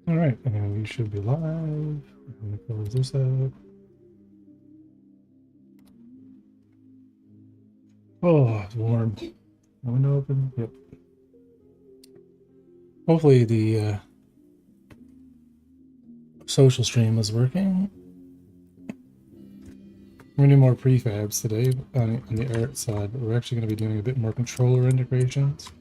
All right, and we should be live. I'm gonna close this out. Oh, it's warm. Window open. Yep. Hopefully the social stream is working. We're gonna do more prefabs today on the art side, but we're actually going to be doing a bit more controller integrations.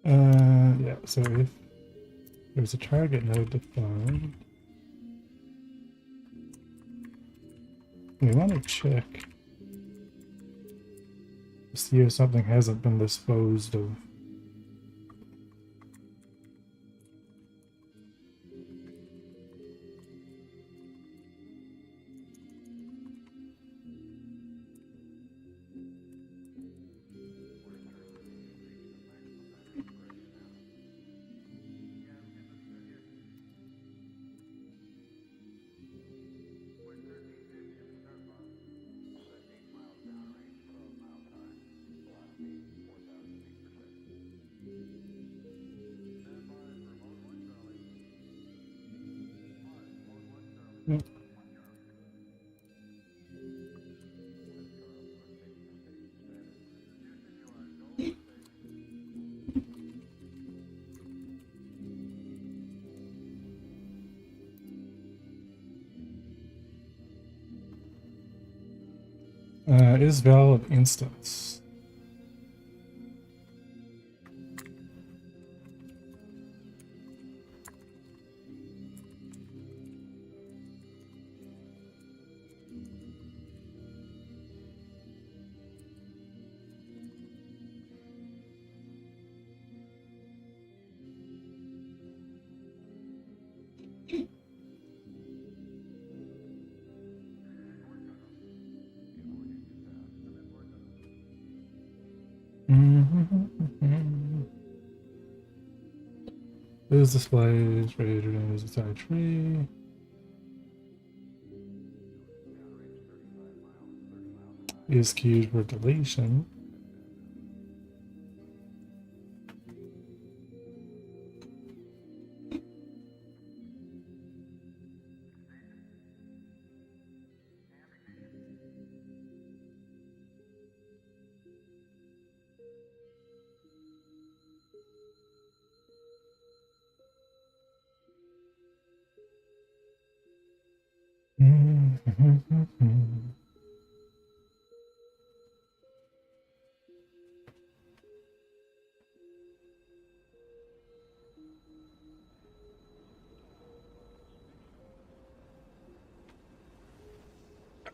Yeah, so if there's a target node defined, we want to check to see if something hasn't been disposed of. Is valid instance. This displays rated as a side tree. Is queued for deletion.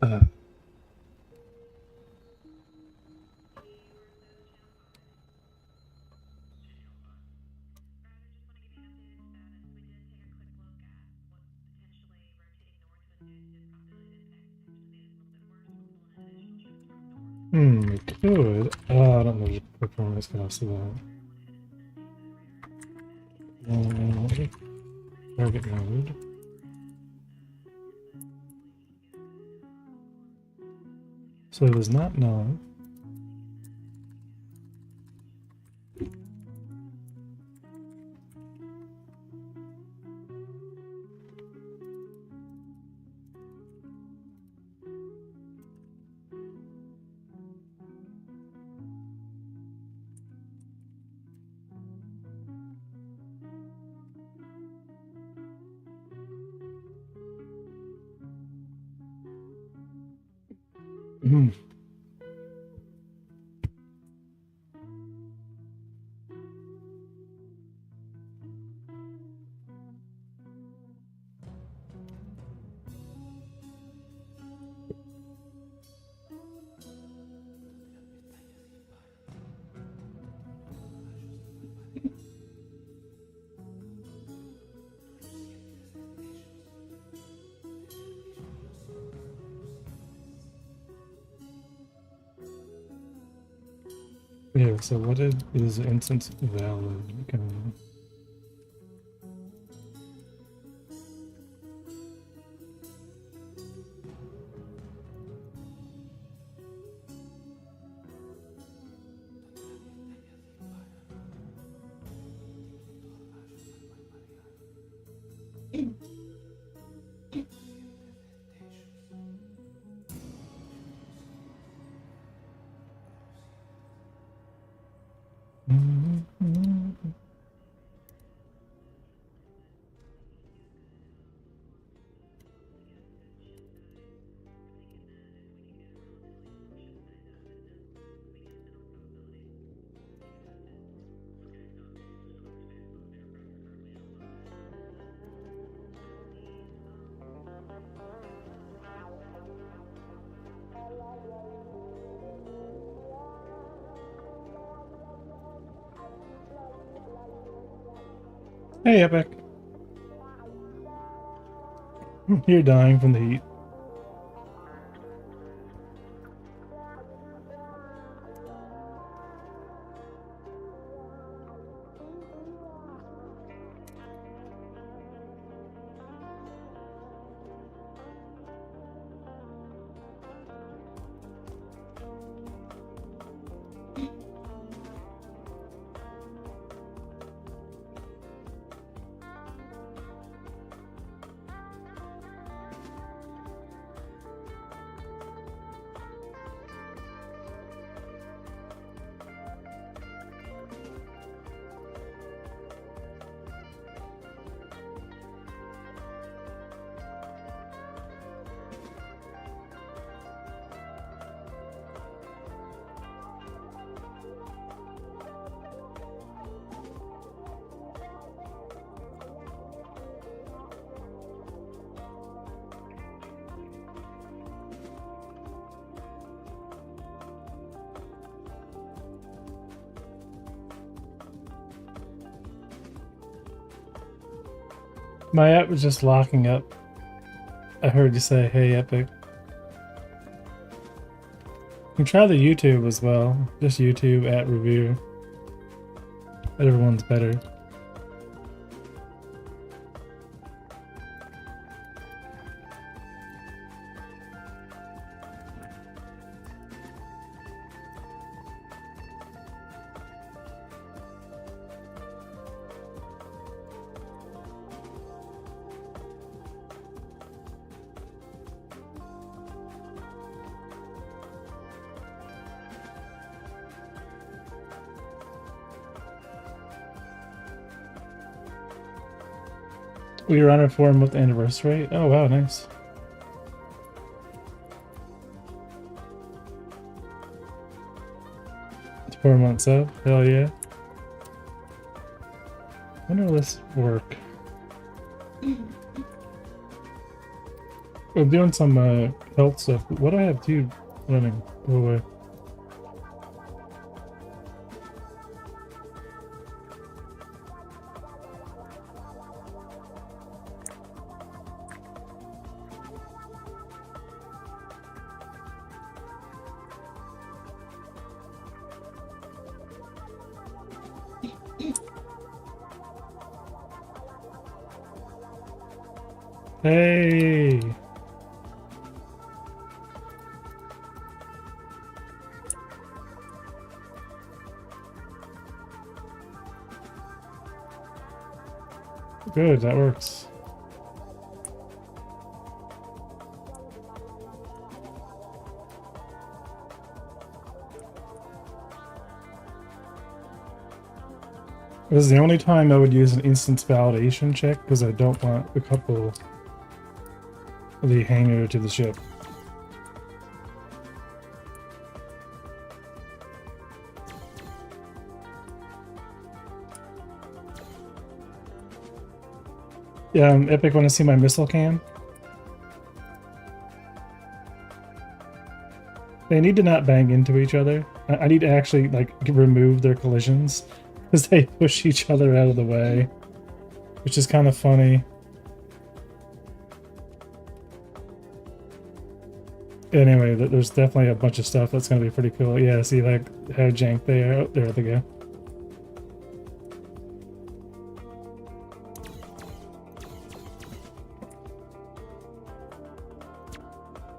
Uh, we could. I don't know the performance cost of that. Target node. So it was not known. Yeah, so what is instance valid? Can, Hey, Epic. You're dying from the heat. My app was just locking up. I heard you say, hey, Epic. You can try the YouTube as well. Just YouTube at review. Everyone's better. We were on our 4-month anniversary. Oh wow, nice. It's 4 months up. Hell yeah. When will this work? I'm doing some health stuff. What do I have to running? Go away. Hey! Good, that works. This is the only time I would use an instance validation check because I don't want a couple of the hanger to the ship. Yeah, Epic, want to see my missile can? They need to not bang into each other. I need to actually, like, remove their collisions because they push each other out of the way, which is kind of funny. Anyway, there's definitely a bunch of stuff that's going to be pretty cool. Yeah, see like how jank they are. Oh, there they go.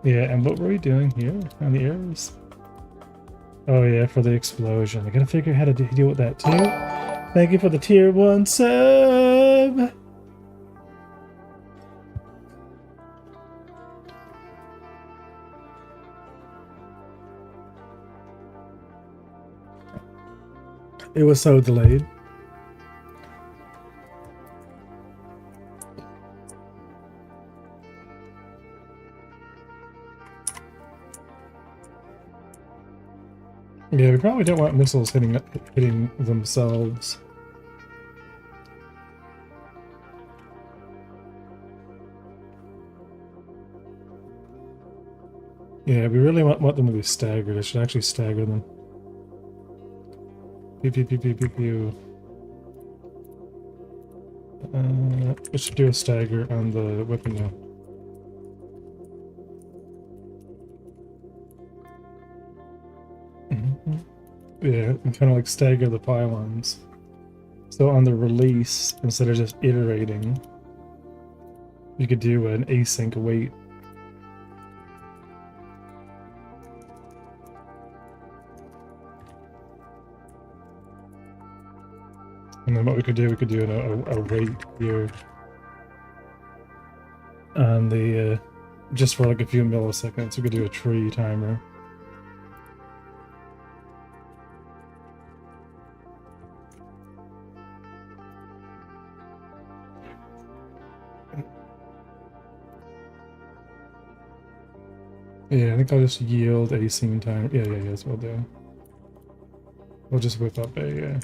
Yeah, and what were we doing here on the arrows? Oh yeah, for the explosion. I gotta figure out how to deal with that too. Thank you for the tier 1 sub! It was so delayed. Yeah, we probably don't want missiles hitting themselves. Yeah, we really want them to be staggered. I should actually stagger them. Pew pew pew pew pew pew. We should do a stagger on the weapon now. Yeah, and kind of like stagger the pylons. So on the release, instead of just iterating, you could do an async wait. And then what we could do a wait here on the, just for like a few milliseconds. We could do a tree timer. Yeah, I think I'll just yield a scene timer. Yeah, that's what we'll do. We'll just whip up a,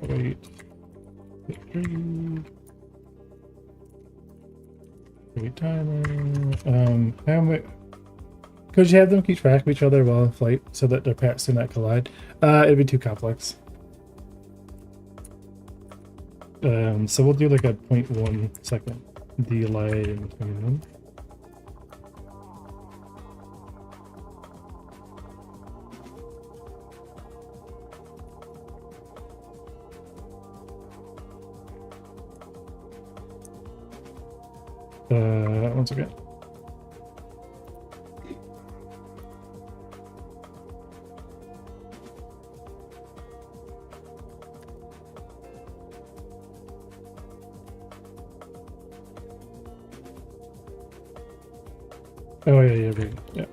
wait. Wait timer. How many? Could you have them keep track of each other while in flight so that their paths do not collide? It'd be too complex. So we'll do like a 0.1 second delay in between them. Once again. Oh yeah, right. Yeah.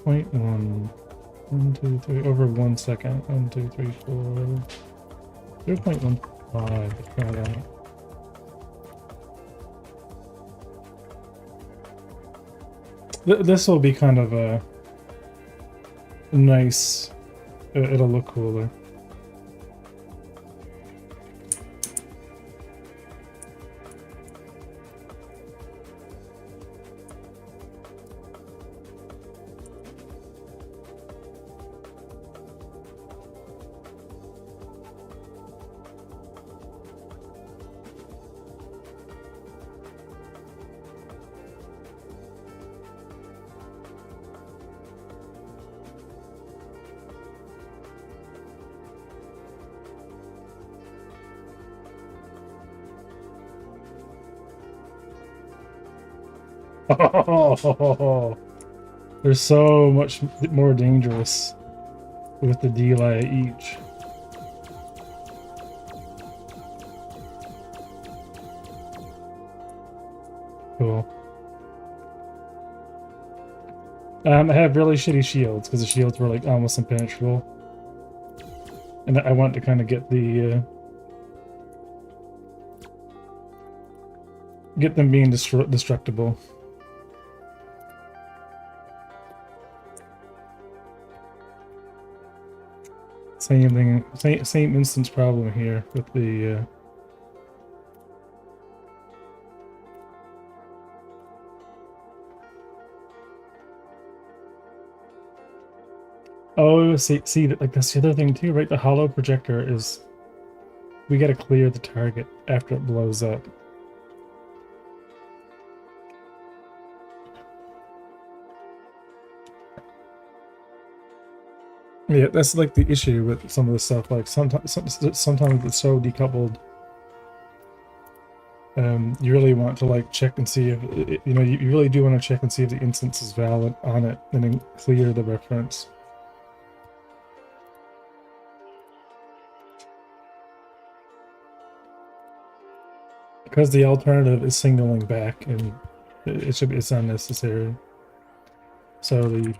Point one, 1, 2, 3, over 1 second. 1, 2, 3, 4. 0.15. Try that. This will be kind of a nice. It'll look cooler. Oh, they're so much more dangerous with the delay each. Cool. I have really shitty shields because the shields were like almost impenetrable, and I want to kind of get the get them being destructible. Same thing, same instance problem here with the Oh, see, like that's the other thing too, right? The hollow projector is we got to clear the target after it blows up. Yeah, that's like the issue with some of the stuff. Like sometimes it's so decoupled. You really want to like check and see if you know you really do want to check and see if the instance is valid on it, and then clear the reference. Because the alternative is signaling back, and it's unnecessary. So the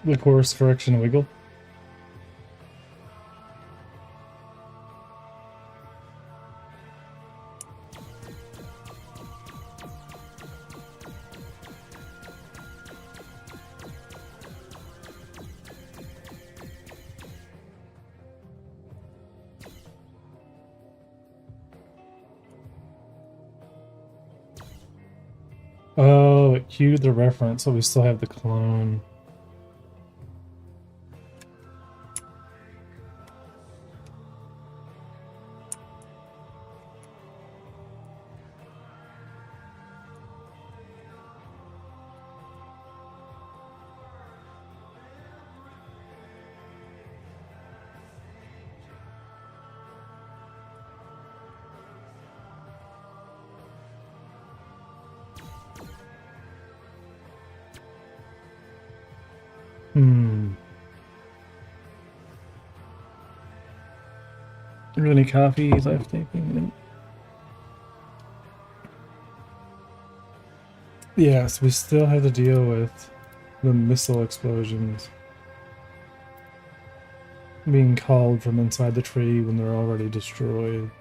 the course correction wiggle. Oh, it queued the reference, so we still have the clone. Hmm. Any coffee left? Anything? Yes, we still have to deal with the missile explosions being called from inside the tree when they're already destroyed.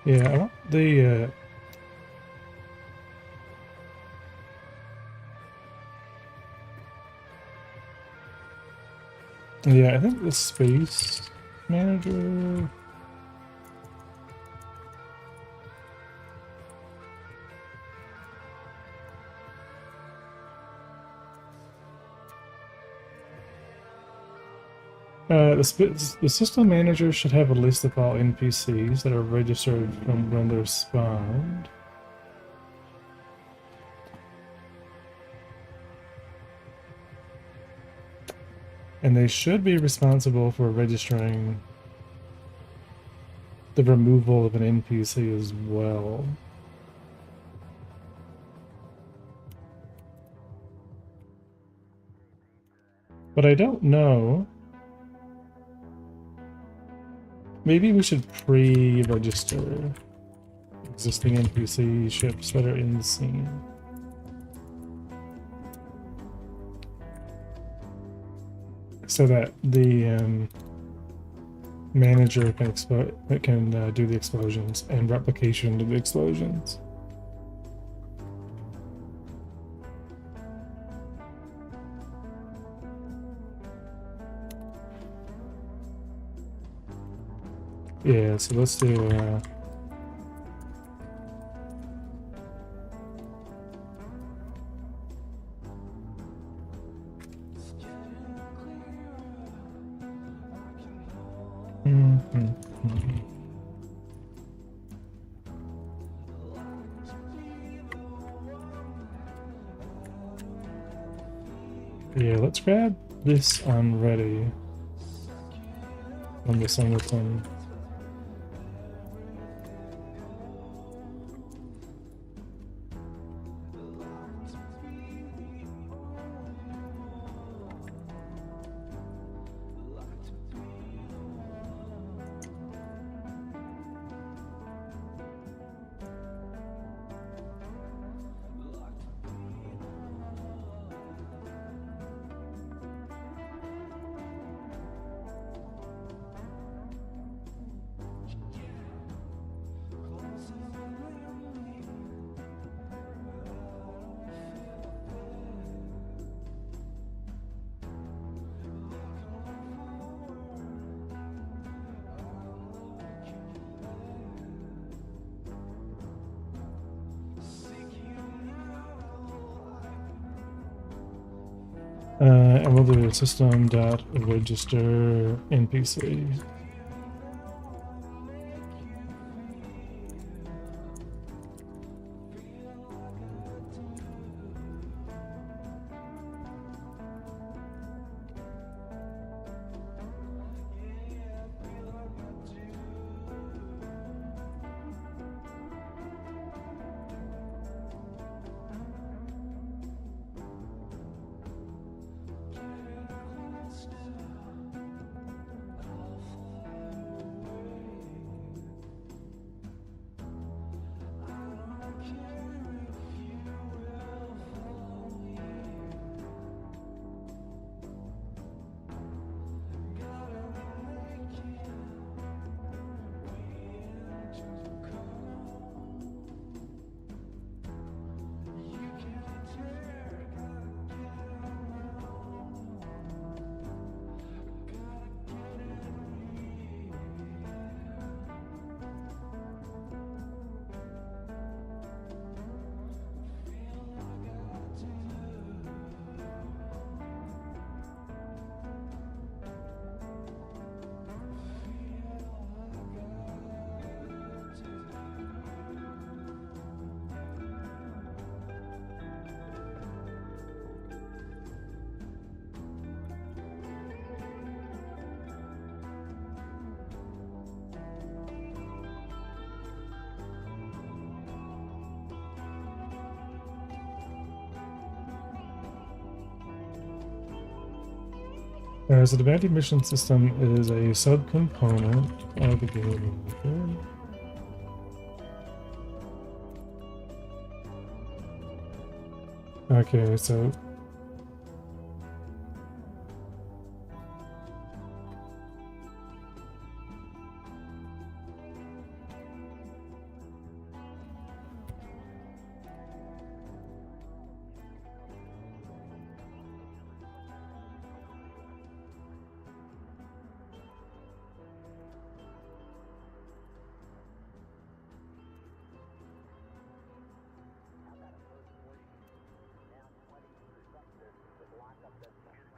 Yeah, I want the yeah, I think the space manager. The system manager should have a list of all NPCs that are registered from when they're spawned. And they should be responsible for registering the removal of an NPC as well. But I don't know. Maybe we should pre-register existing NPC ships that are in the scene. So that the manager can do the explosions and replication of the explosions. Yeah, so let's do yeah, let's grab this on ready on the Summerton. And we'll do system.register NPC. So the bounty mission system is a subcomponent of the game. Okay, so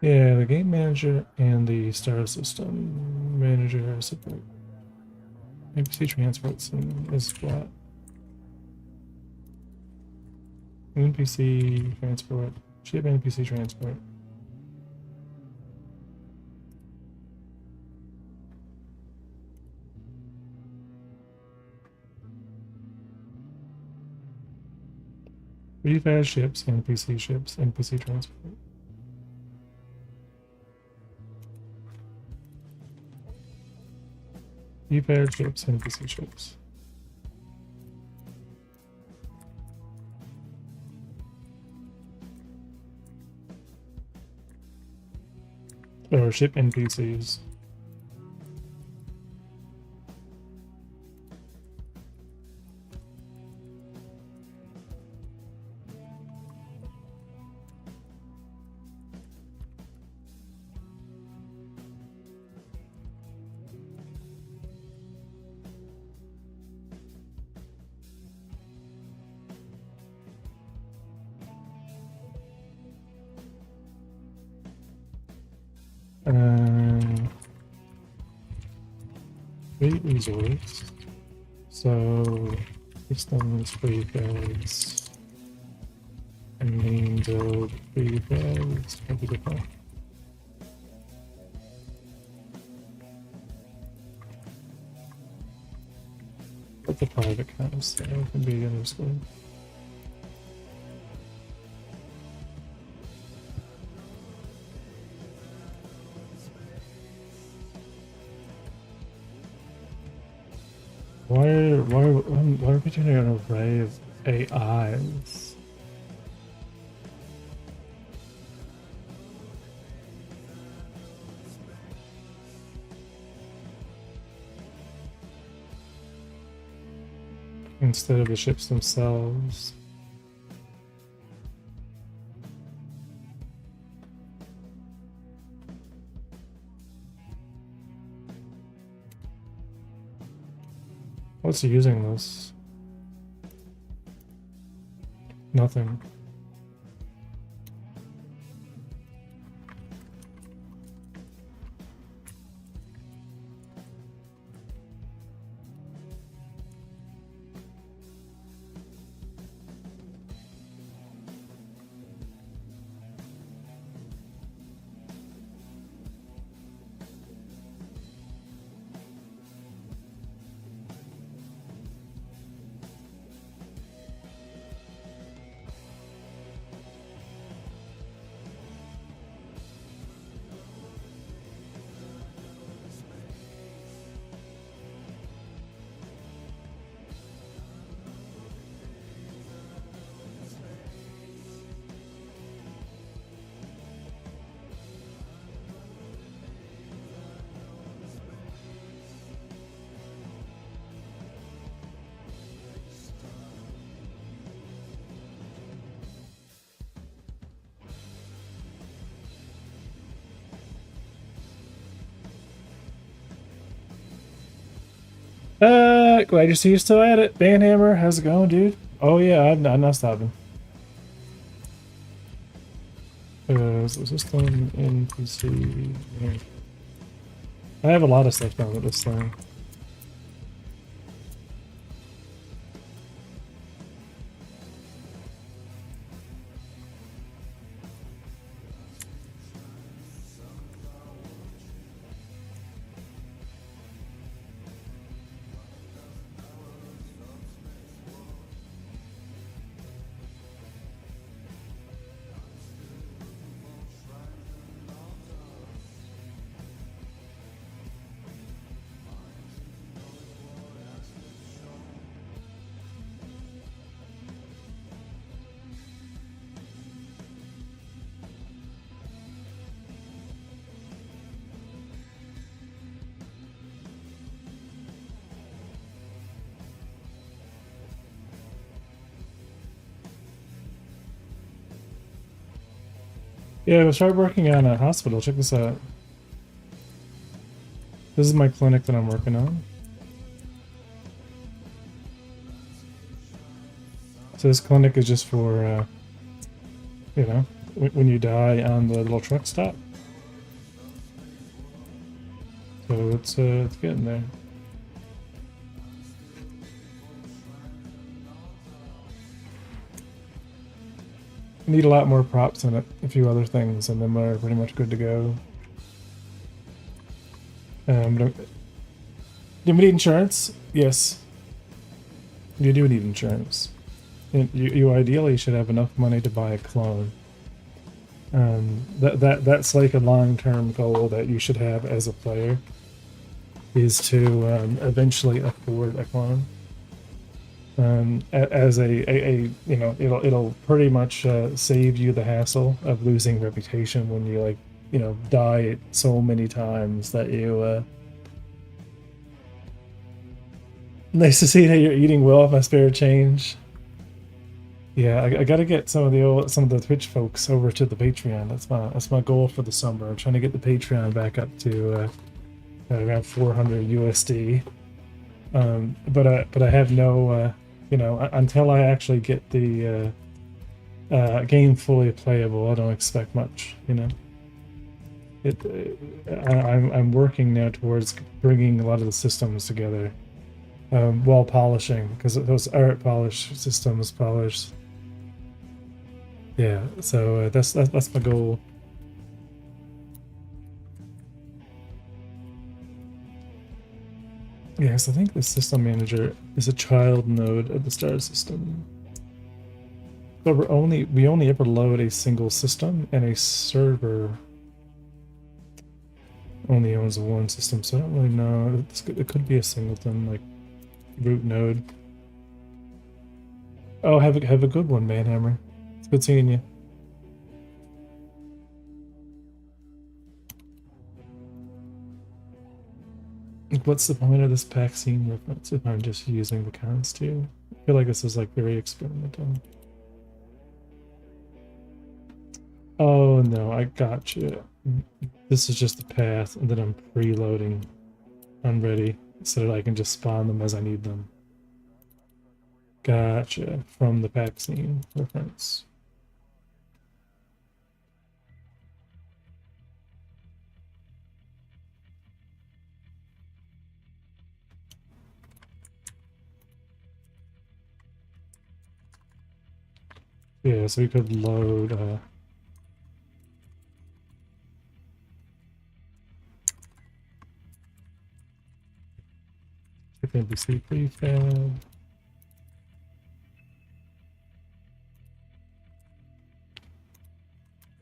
Yeah, the game manager and the star system manager are separate. NPC transport scene is flat. NPC transport. Ship NPC transport. Refaz ships, NPC transport. Refaz ships, NPC ships. Or ship NPCs. Fleet resorts. So systems free fads and main build free fads. Maybe different. But the private kind of stuff can be understood. Why are we doing an array of AIs? Instead of the ships themselves. What's using this? Nothing. Glad you see you're still at it. Banhammer, how's it going, dude? Oh yeah, I'm not stopping. System NPC. Yeah. I have a lot of stuff done with this thing. Yeah, we'll start working on a hospital. Check this out. This is my clinic that I'm working on. So this clinic is just for, you know, when you die on the little truck stop. So it's getting there. Need a lot more props in it, a few other things, and then we're pretty much good to go. Do we need insurance? Yes. You do need insurance. You ideally should have enough money to buy a clone. That's like a long-term goal that you should have as a player, is to eventually afford a clone. As a you know, it'll pretty much save you the hassle of losing reputation when you, like, you know, die so many times that you nice to see that you're eating well off my spare change. Yeah, I gotta get some of the Twitch folks over to the Patreon. That's my goal for the summer. I'm trying to get the Patreon back up to around 400 USD. But I have no you know, until I actually get the game fully playable, I don't expect much. You know, I'm working now towards bringing a lot of the systems together while polishing, because those art polish systems polish. Yeah, so that's my goal. Yes, I think the system manager is a child node of the star system. But we only ever load a single system, and a server only owns one system, so I don't really know. It could be a singleton, like root node. Oh, have a good one, Manhammer. It's good seeing you. What's the point of this vaccine reference if I'm just using the cons too? I feel like this is like very experimental. Oh no, I got you. This is just the path, and then I'm preloading. I'm ready, so that I can just spawn them as I need them. Gotcha, from the vaccine reference. Yeah, so we could load NPC prefab.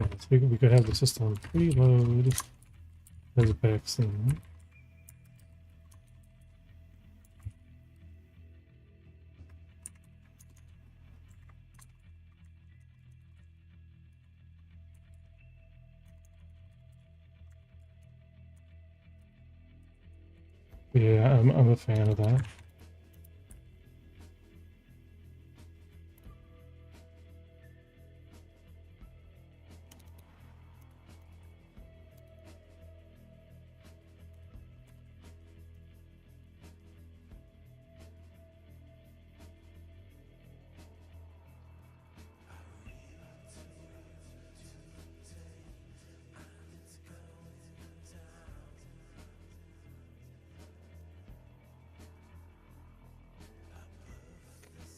Yeah, so we could have the system preload as a vaccine. Yeah, I'm a fan of that.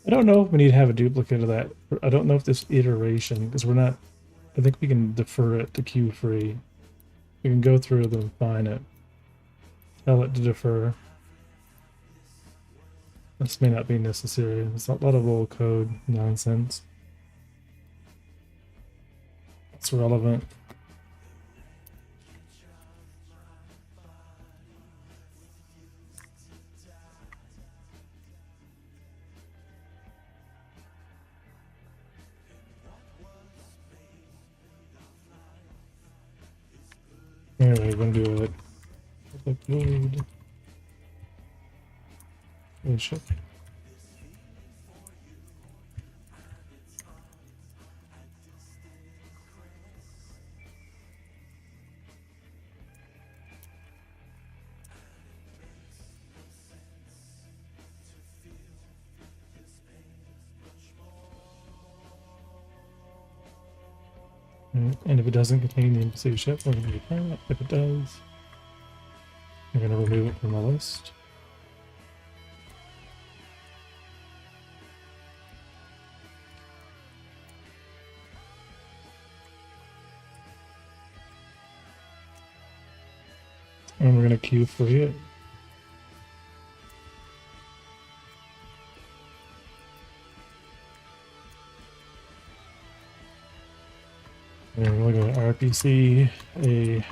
I don't know if we need to have a duplicate of that. I don't know if this iteration, because we're not, I think we can defer it to queue free. We can go through them, find it, tell it to defer. This may not be necessary. It's a lot of old code nonsense. It's relevant. Anyway, we're gonna do it. Upload. Finish it. And if it doesn't contain the NPC ship, we're going to return it. If it does, I'm going to remove it from the list. And we're going to queue free it. And we're going to RPC a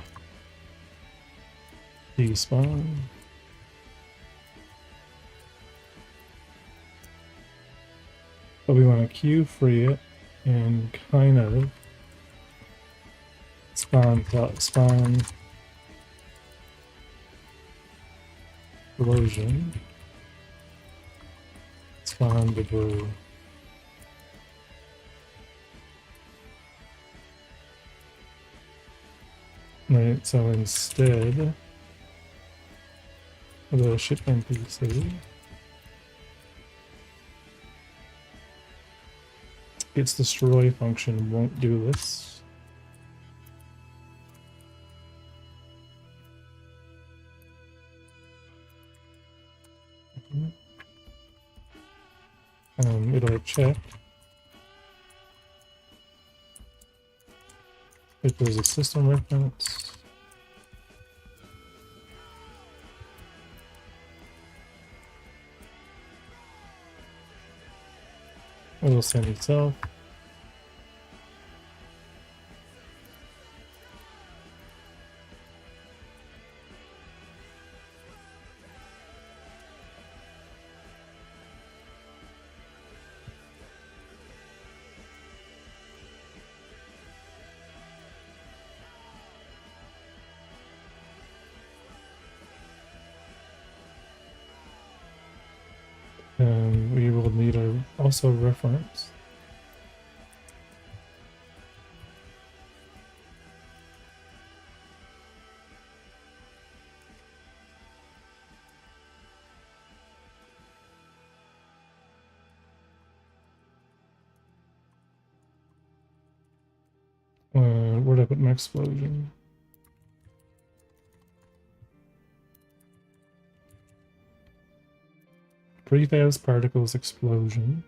despawn. But we want to queue free it and kind of spawn explosion, spawn debris. Right, so instead of the ship NPC, its destroy function won't do this. It'll check if there's a system reference. It'll send itself. We will need a also reference. Where did I put my explosion? Prefast particles explosion.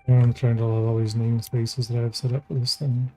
And I'm trying to load all these namespaces that I've set up for this thing.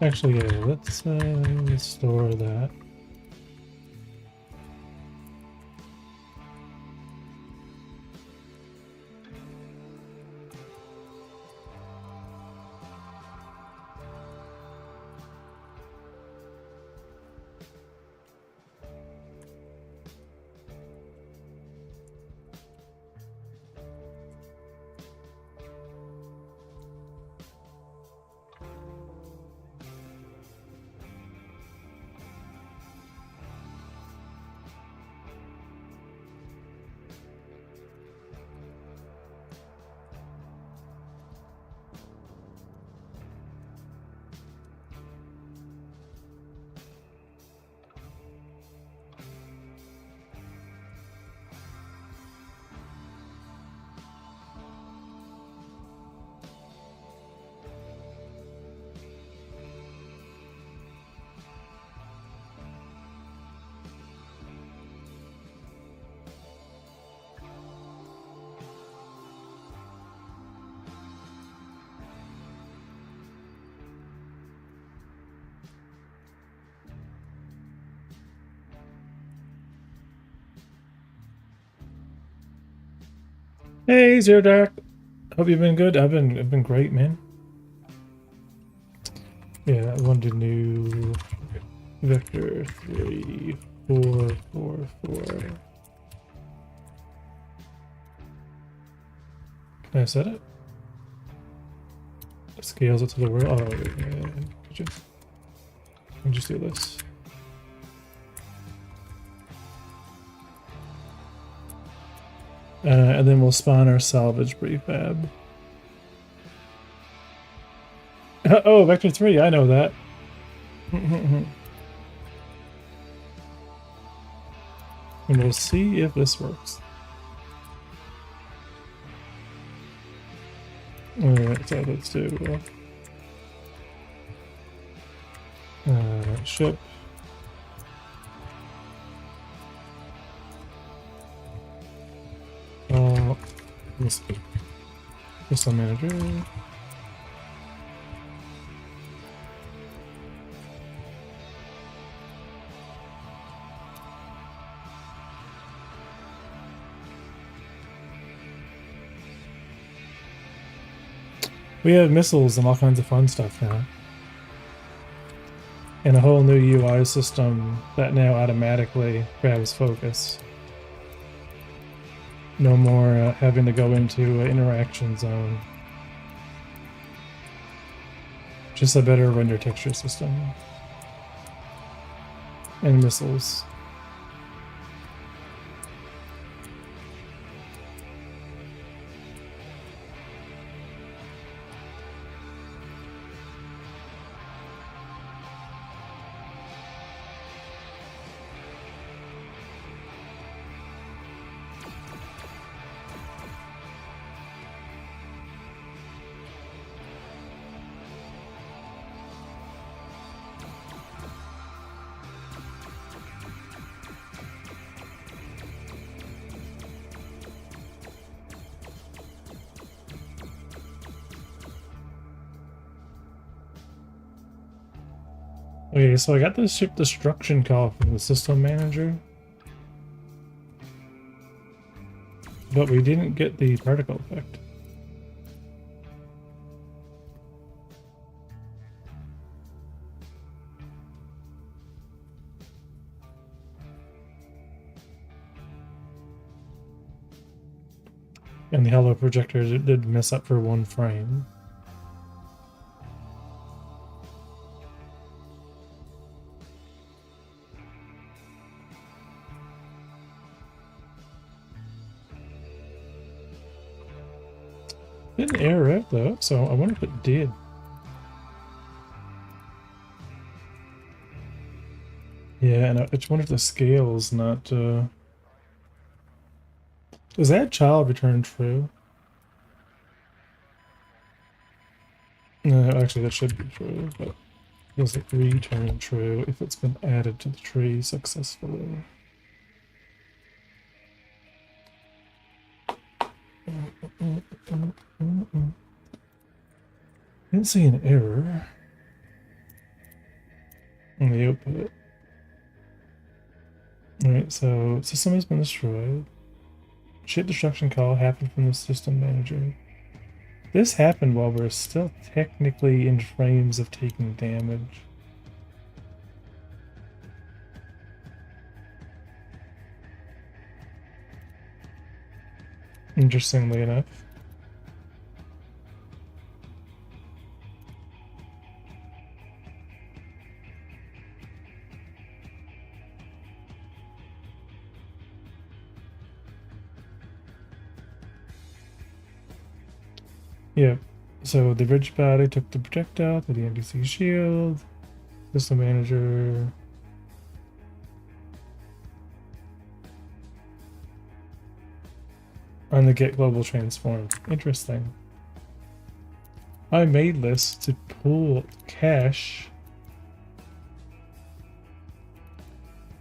Actually, yeah, let's store that. Hey, Zero Dark. Hope you've been good. I've been great, man. Yeah, I wanted to new vector 3, 4, 4, 4. Can I set it? It scales it to the world. Oh, yeah. Let me just do this. And then we'll spawn our salvage prefab. Oh, vector 3, I know that. And we'll see if this works. Alright, so let's do ship. System manager. We have missiles and all kinds of fun stuff now. And a whole new UI system that now automatically grabs focus. No more having to go into an interaction zone. Just a better render texture system. And missiles. Okay, so I got this ship destruction call from the system manager. But we didn't get the particle effect. And the halo projector did mess up for 1 frame. Didn't error out though, so I wonder if it did. Yeah, and I just wonder if the scale's not. Does that child return true? No, actually, that should be true, but does it return true if it's been added to the tree successfully? Didn't see an error. output. Alright, so system has been destroyed. Ship destruction call happened from the system manager. This happened while we're still technically in frames of taking damage. Interestingly enough. Yep. So the bridge body took the projectile to the NPC shield. System manager. On the get global transform. Interesting. I made this to pull cache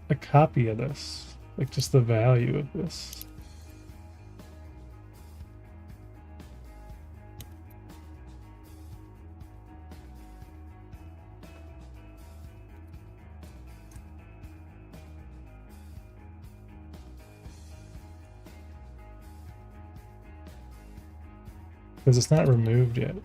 a copy of this. Like just the value of this. Because it's not removed yet.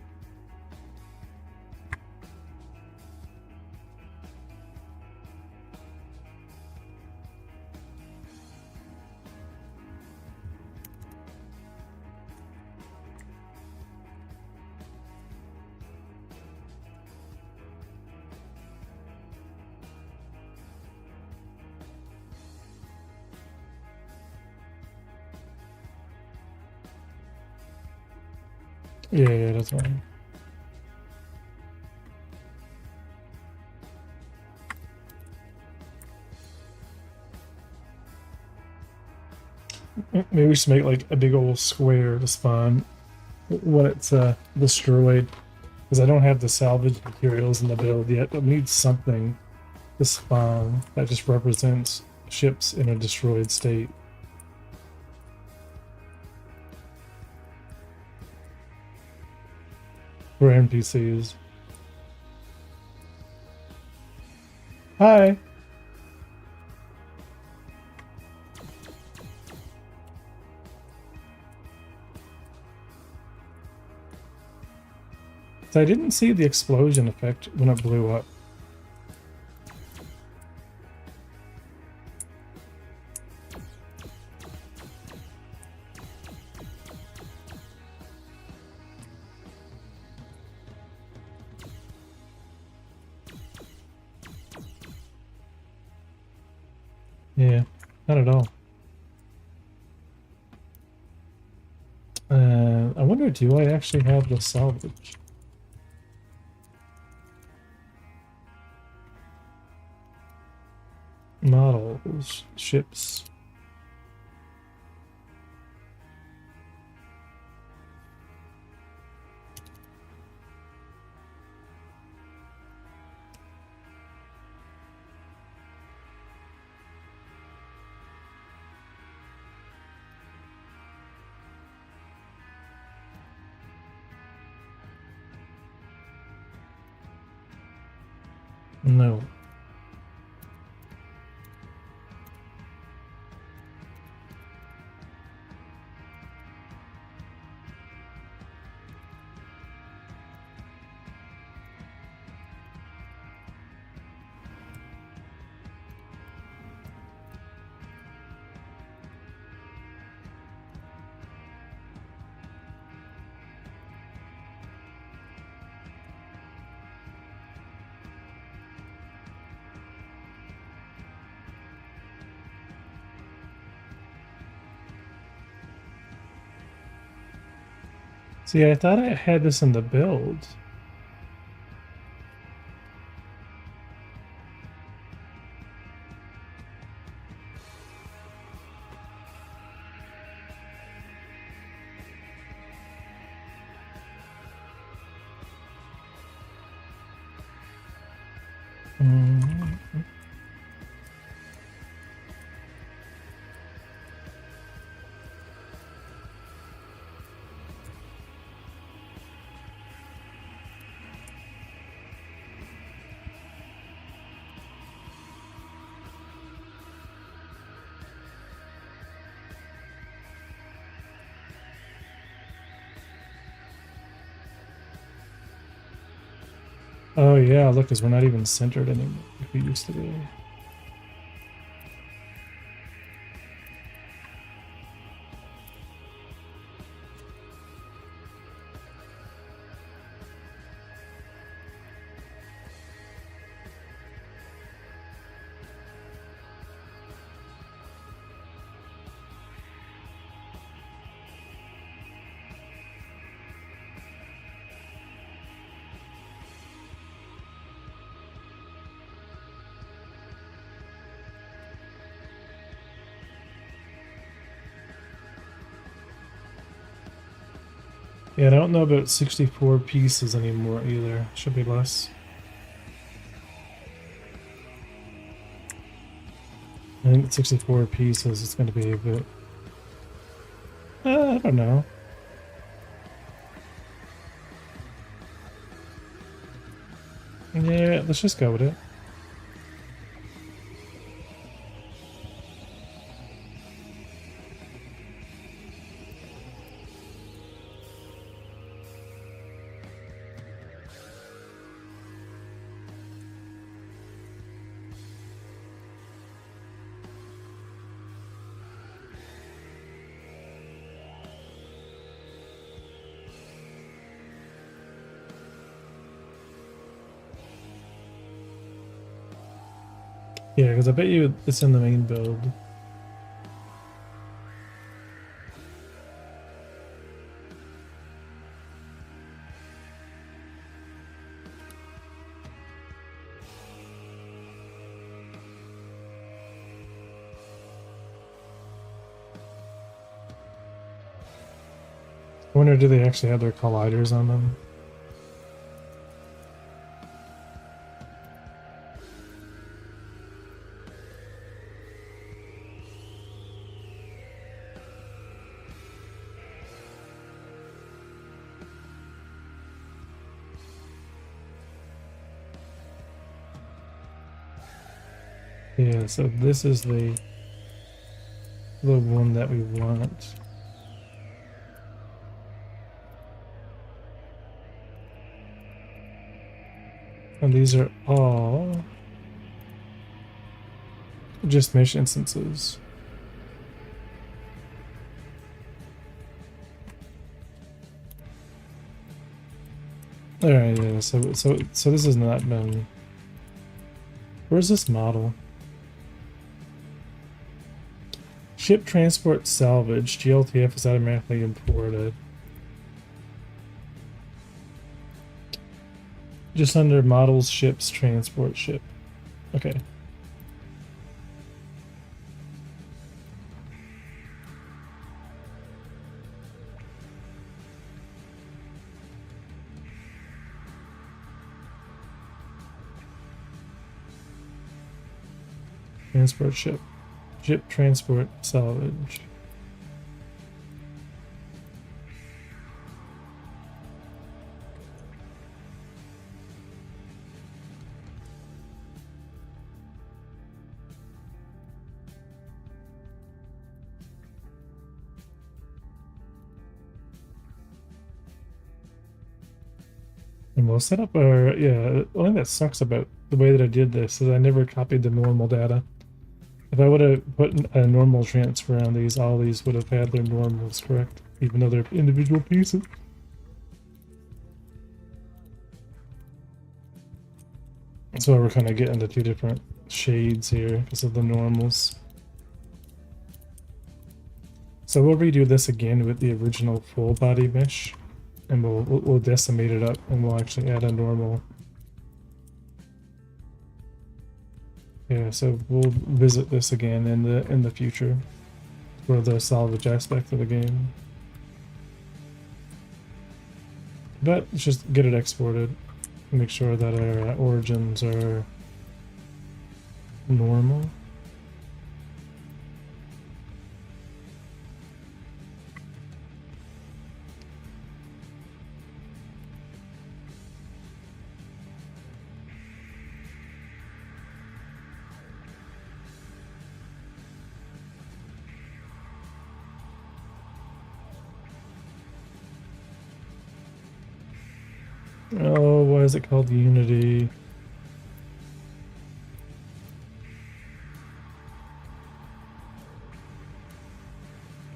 Yeah, that's fine. Maybe we should make like a big old square to spawn when it's destroyed. Because I don't have the salvage materials in the build yet, but we need something to spawn that just represents ships in a destroyed state. For NPCs. Hi! So I didn't see the explosion effect when it blew up. Yeah, not at all. I wonder, do I actually have the salvage? Models, ships. No. See, I thought I had this in the build. Mm. Oh yeah, look, because we're not even centered anymore like we used to be. Yeah, I don't know about 64 pieces anymore either. Should be less. I think 64 pieces is going to be a bit... I don't know. Yeah, let's just go with it. Yeah, because I bet you it's in the main build. I wonder, do they actually have their colliders on them? Yeah, so this is the one that we want. And these are all just mesh instances. Alright, yeah, so this has not been... Where's this model? Ship transport salvage. GLTF is automatically imported. Just under models, ships, transport ship. Okay. Transport ship. Ship transport salvage. And we'll set up our, yeah, the only thing that sucks about the way that I did this is I never copied the normal data. If I would have put a normal transfer on these, all these would have had their normals correct, even though they're individual pieces. That's why we're kind of getting the two different shades here because of the normals. So we'll redo this again with the original full body mesh, and we'll decimate it up, and we'll actually add a normal. Yeah, so we'll visit this again in the future for the salvage aspect of the game. But let's just get it exported. Make sure that our origins are normal. Oh, why is it called Unity?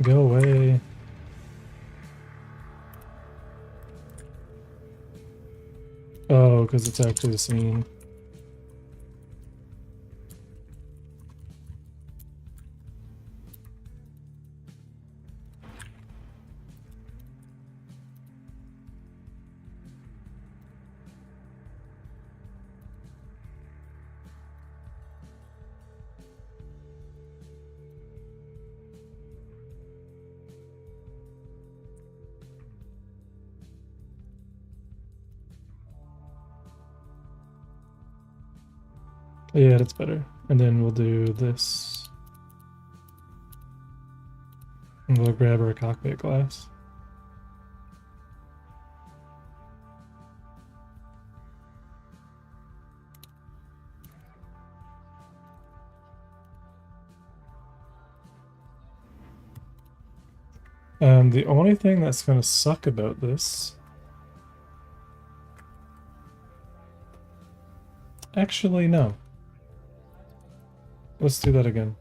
Go away. Oh, because it's actually the scene. Yeah, that's better. And then we'll do this. And we'll grab our cockpit glass. The only thing that's going to suck about this... Actually, no. Let's do that again.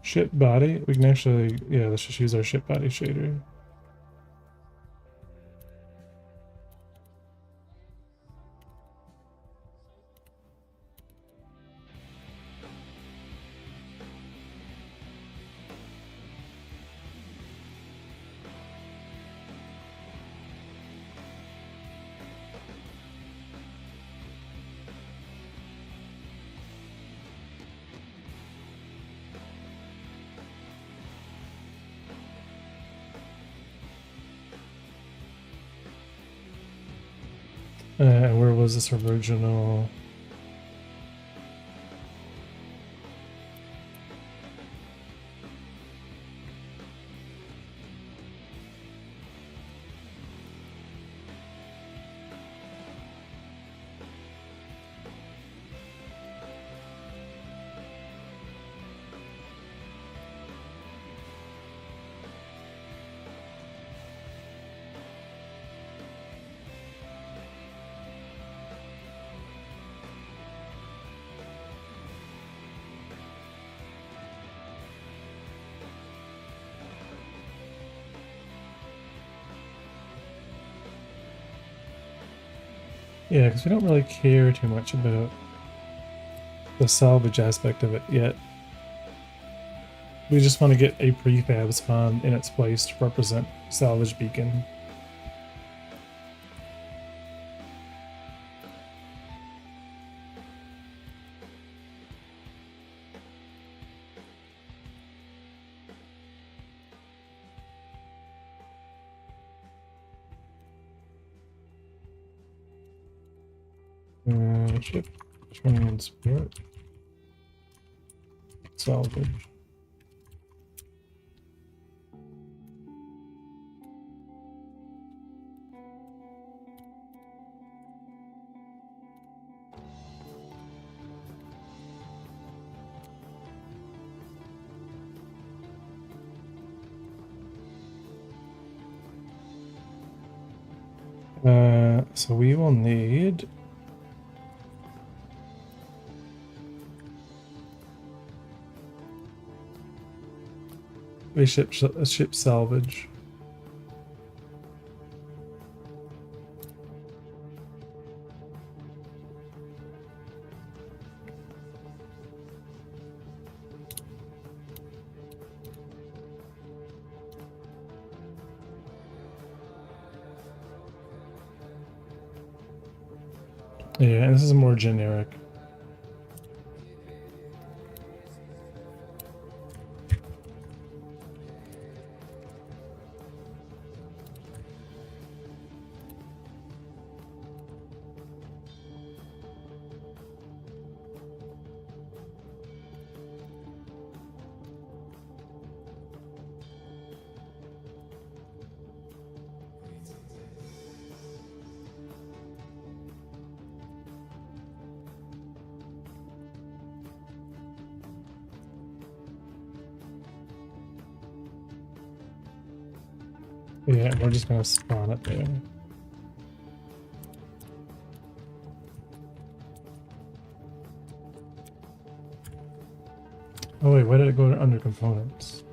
Ship body. We can actually... Yeah, let's just use our ship body shader. Where was this original? Yeah, because we don't really care too much about the salvage aspect of it yet. We just want to get a prefab spawn in its place to represent salvage beacon. Ship transport salvage. So we will need a ship salvage. Yeah, and this is more generic. Yeah, we're just gonna spawn it there. to go to under components.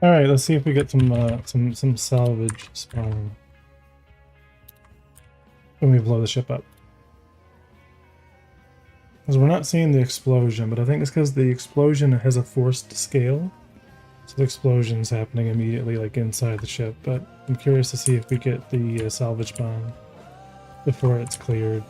All right, let's see if we get some salvage spawn when we blow the ship up. Because we're not seeing the explosion, but I think it's because the explosion has a forced scale. So the explosion's happening immediately, like inside the ship. But I'm curious to see if we get the salvage bomb before it's cleared.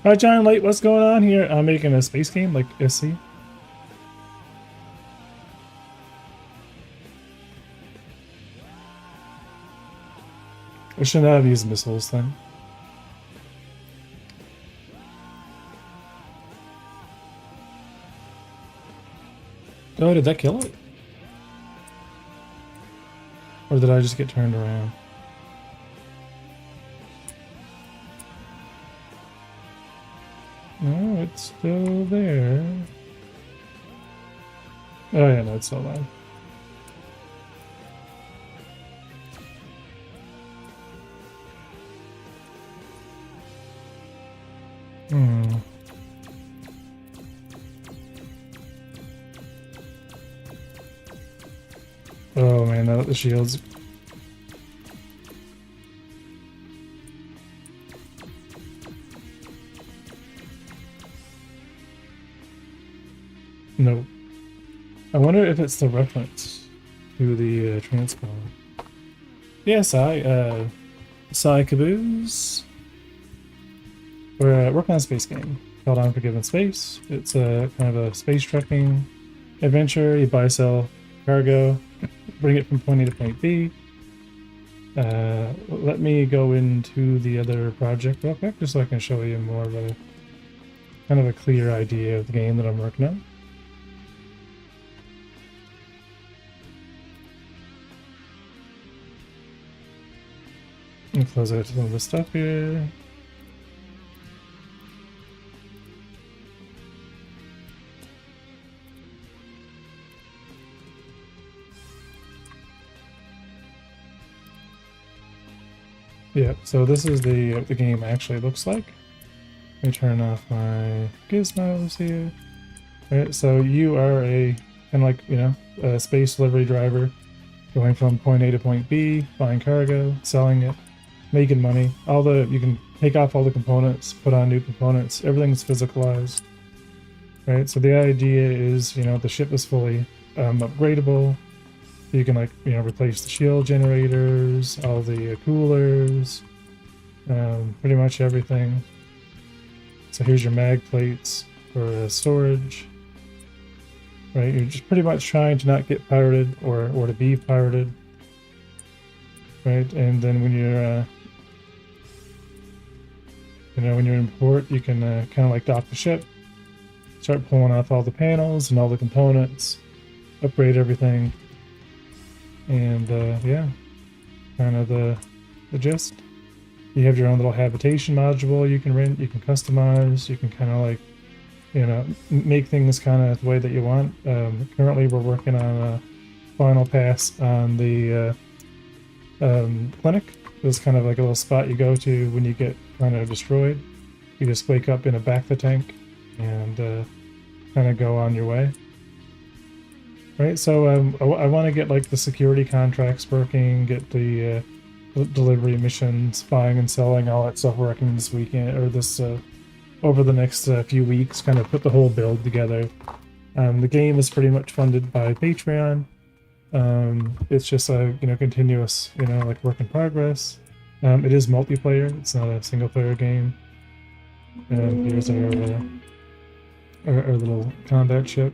Alright, Giant Light, what's going on here? I'm making a space game like SC. I should not have used missiles then. Oh, did that kill it? Or did I just get turned around? No, it's still there. Oh yeah, no, it's still alive. Hmm. Oh man, now that the shields. No. I wonder if it's the reference to the transponder. Yes, Sai Caboose. We're working on a space game called Unforgiven Space. It's a kind of a space trekking adventure. You buy, sell cargo, bring it from point A to point B. Let me go into the other project real quick, just so I can show you more of a kind of a clear idea of the game that I'm working on. Let me close out some of the stuff here. Yeah, so this is the game actually looks like. Let me turn off my gizmos here. Alright, so you are a kind of like, you know, a space delivery driver going from point A to point B, buying cargo, selling it, making money. You can take off all the components, put on new components, everything's physicalized. Right, so the idea is, you know, the ship is fully upgradable. You can, like, you know, replace the shield generators, all the coolers, pretty much everything. So here's your mag plates for storage. Right, you're just pretty much trying to not get pirated or to be pirated. Right, and then when you're, you know, when you're in port, you can kind of like dock the ship, start pulling off all the panels and all the components, upgrade everything. And yeah, kind of the gist. You have your own little habitation module you can rent, you can customize, you can kind of like, you know, make things kind of the way that you want. Currently we're working on a final pass on the clinic. It's kind of like a little spot you go to when you get kind of destroyed. You just wake up in a back the tank and kind of go on your way. Right, so I want to get like the security contracts working, get the delivery missions, buying and selling, all that stuff working this weekend or this over the next few weeks. Kind of put the whole build together. The game is pretty much funded by Patreon. It's just a, you know, continuous, you know, like work in progress. It is multiplayer. It's not a single player game. Here's our little combat ship.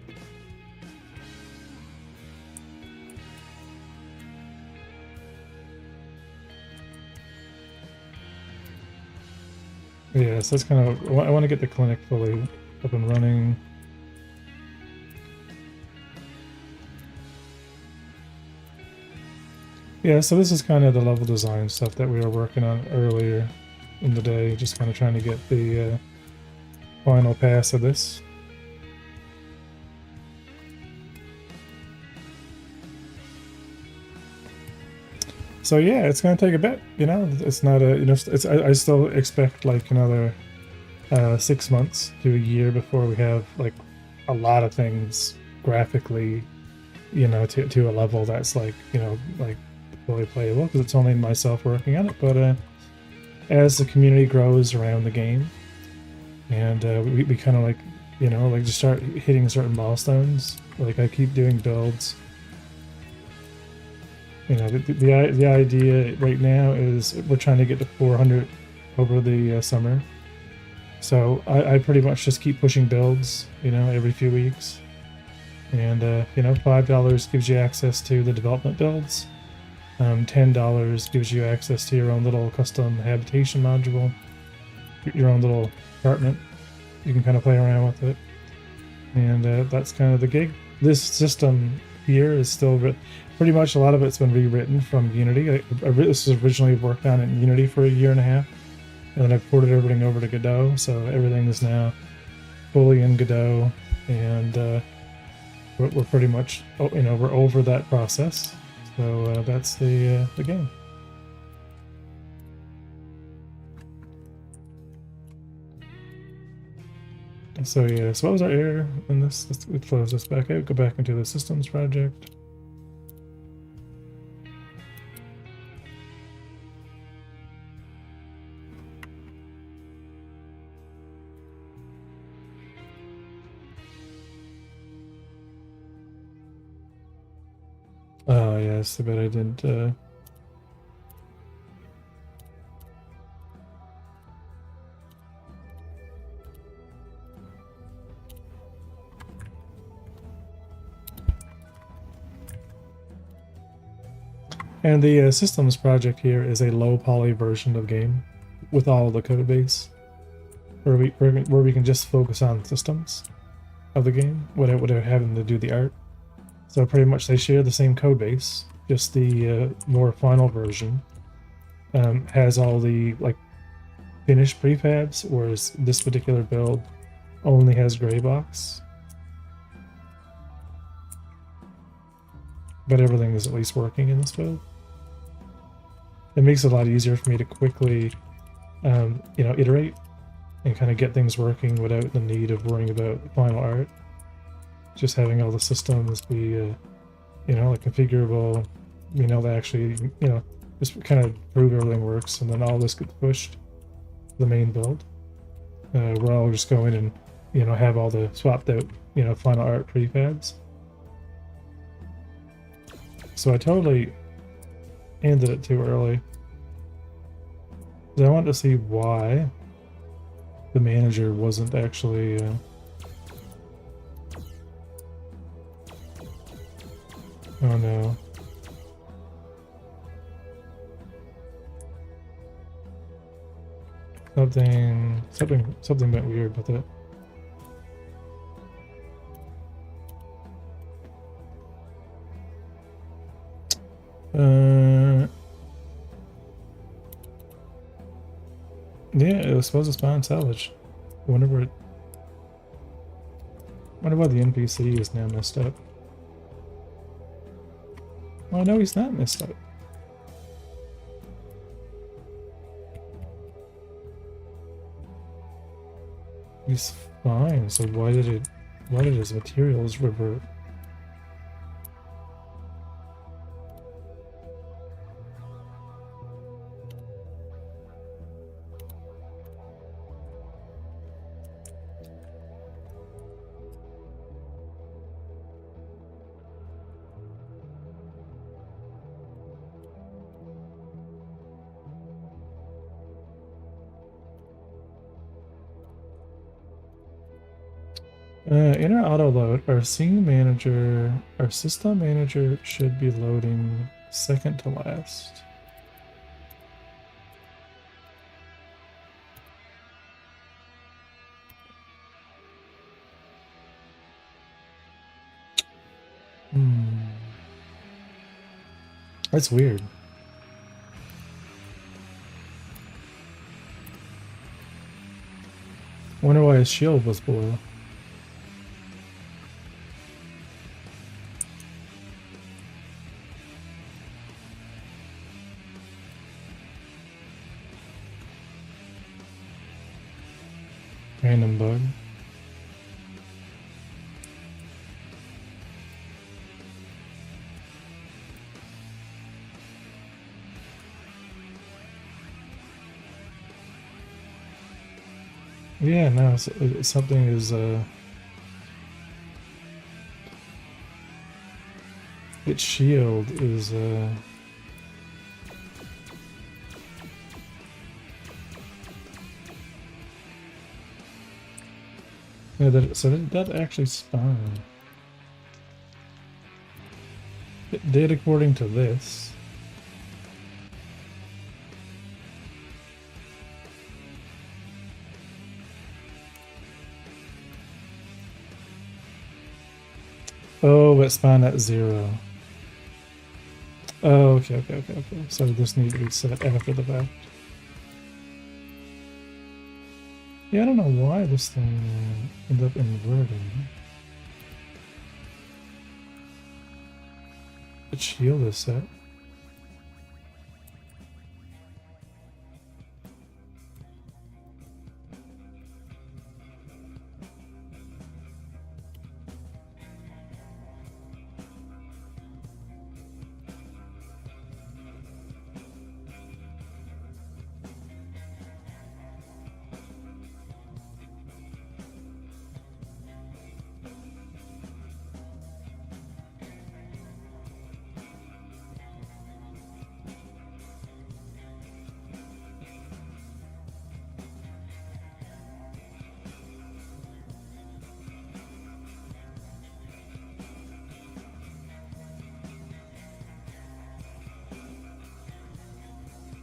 Yeah, so that's kind of, I want to get the clinic fully up and running. Yeah, so this is kind of the level design stuff that we were working on earlier in the day, just kind of trying to get the final pass of this. So yeah, it's gonna take a bit, you know. It's not a, you know, it's I still expect like another 6 months to a year before we have like a lot of things graphically, you know, to a level that's like, you know, like fully playable, because it's only myself working on it. But as the community grows around the game, and we kind of like, you know, like just start hitting certain milestones. Like I keep doing builds. You know, the idea right now is we're trying to get to 400 over the summer. So I pretty much just keep pushing builds, you know, every few weeks. And, you know, $5 gives you access to the development builds. $10 gives you access to your own little custom habitation module, your own little apartment. You can kind of play around with it. And that's kind of the gig. This system here is still pretty much a lot of it's been rewritten from Unity. This was originally worked on in Unity for a year and a half, and then I ported everything over to Godot, so everything is now fully in Godot, and we're pretty much, you know, we're over that process. So that's the game. So yeah, so what was our error in this? Let's close this back out, go back into the systems project. Oh yes, I bet I didn't And the systems project here is a low poly version of game with all the code base, where we can just focus on systems of the game without having to do the art. So pretty much they share the same code base, just the more final version has all the like finished prefabs, whereas this particular build only has gray box. But everything is at least working in this build. It makes it a lot easier for me to quickly, you know, iterate and kind of get things working without the need of worrying about final art. Just having all the systems be, you know, like configurable, you know, that actually, you know, just kind of prove everything works, and then all this gets pushed to the main build. Where I'll just go in and, you know, have all the swapped out, you know, final art prefabs. So I totally ended it too early. I wanted to see why the manager wasn't actually oh no. Something went weird with it. Yeah, it was supposed to spawn salvage. Wonder why the NPC is now messed up. Oh no, he's not messed up. He's fine, so why did his materials revert? In our auto load, our system manager should be loading second to last. That's weird. Wonder why his shield was blue. Random bug. Yeah, no, something is, its shield is, yeah, so that actually spawned. It did according to this. Oh, it spawned at 0. Oh, okay. So this needs to be set after the fact. Yeah, I don't know why this thing ended up inverting. Its shield is set.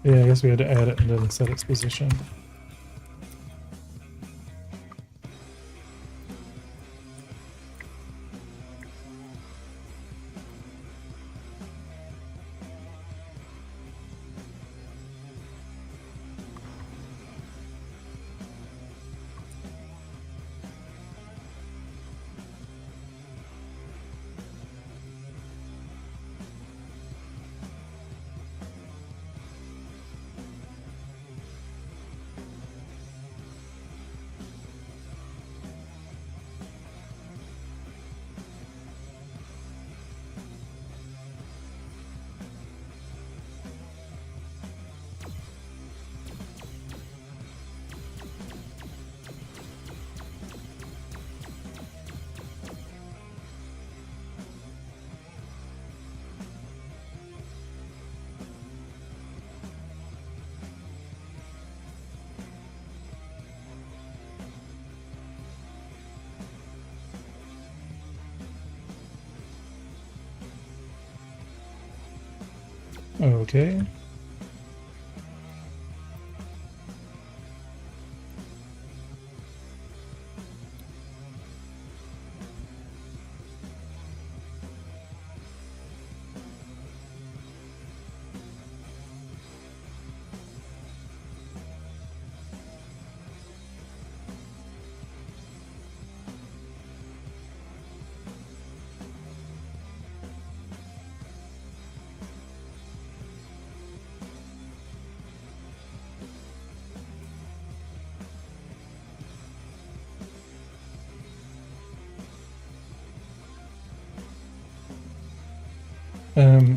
Yeah, I guess we had to add it and then set its position. Okay.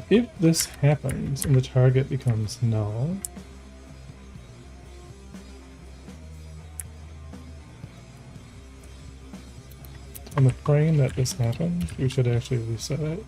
If this happens and the target becomes null, on the frame that this happens, we should actually reset it.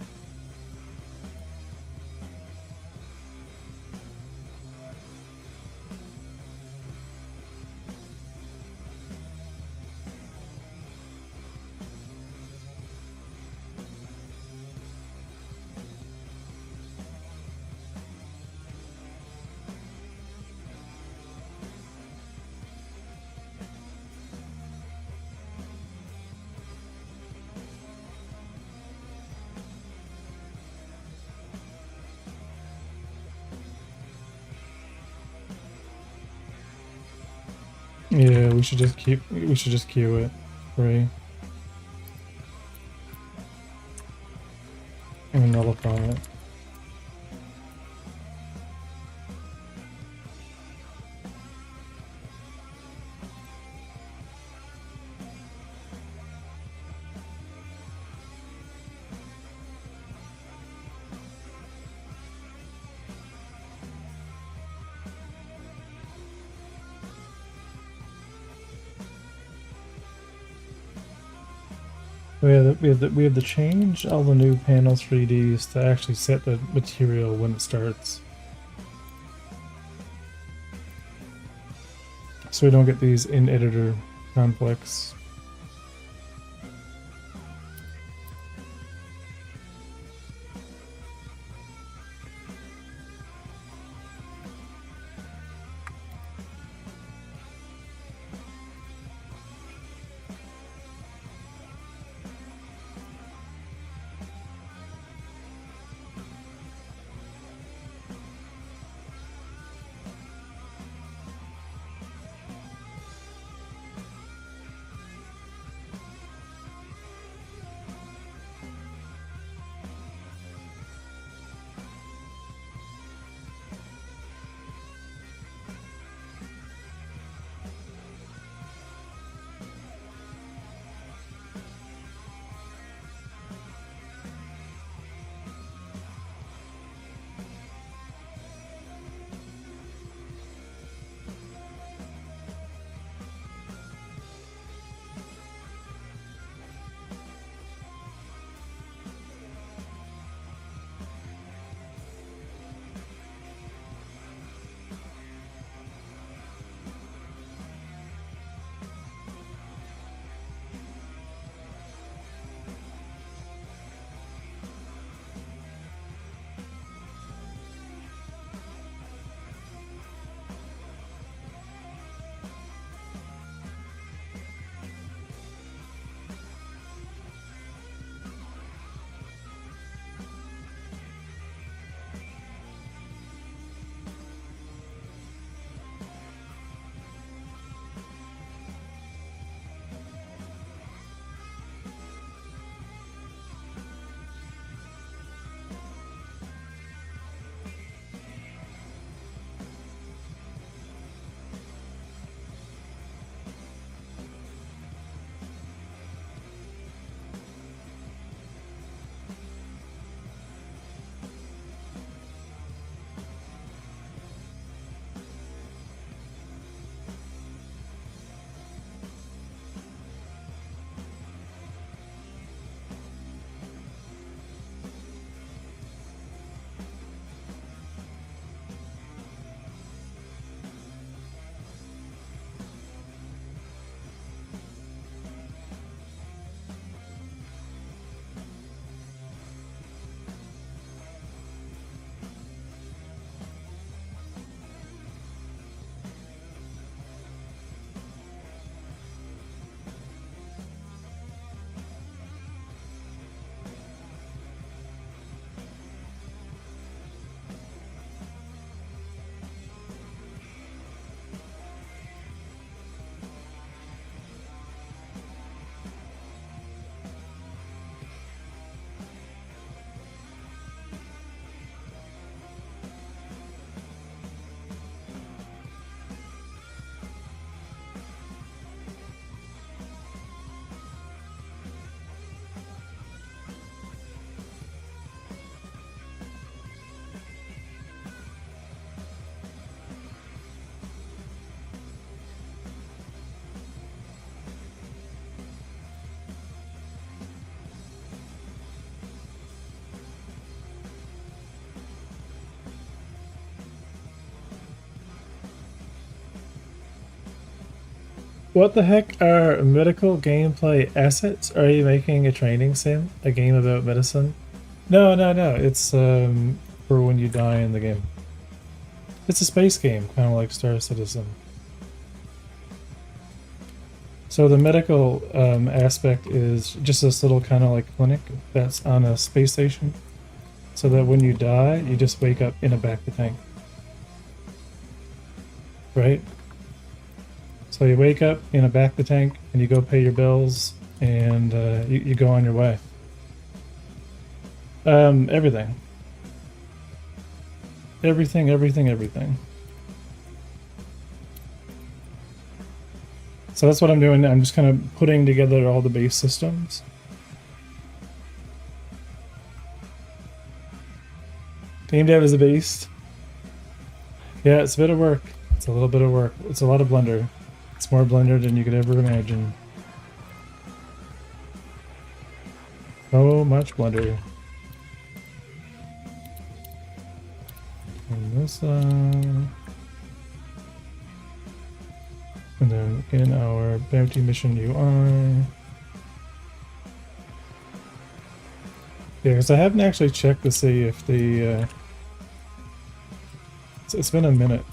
Yeah, we should just queue it. Free. And nullify it. We have to change all the new panel 3Ds to actually set the material when it starts. So we don't get these in-editor conflicts. What the heck are medical gameplay assets? Are you making a training sim? A game about medicine? No, no, no. It's for when you die in the game. It's a space game, kind of like Star Citizen. So the medical aspect is just this little kind of like clinic that's on a space station. So that when you die, you just wake up in a bacta tank. Right? So you wake up, back the tank, and you go pay your bills, and you go on your way. Everything. Everything. So that's what I'm doing. I'm just kind of putting together all the base systems. Game dev is a beast. Yeah, it's a bit of work. It's a little bit of work. It's a lot of Blender. It's more Blender than you could ever imagine. So much Blender. And this and then in our bounty mission UI. Yeah, because I haven't actually checked to see if the it's been a minute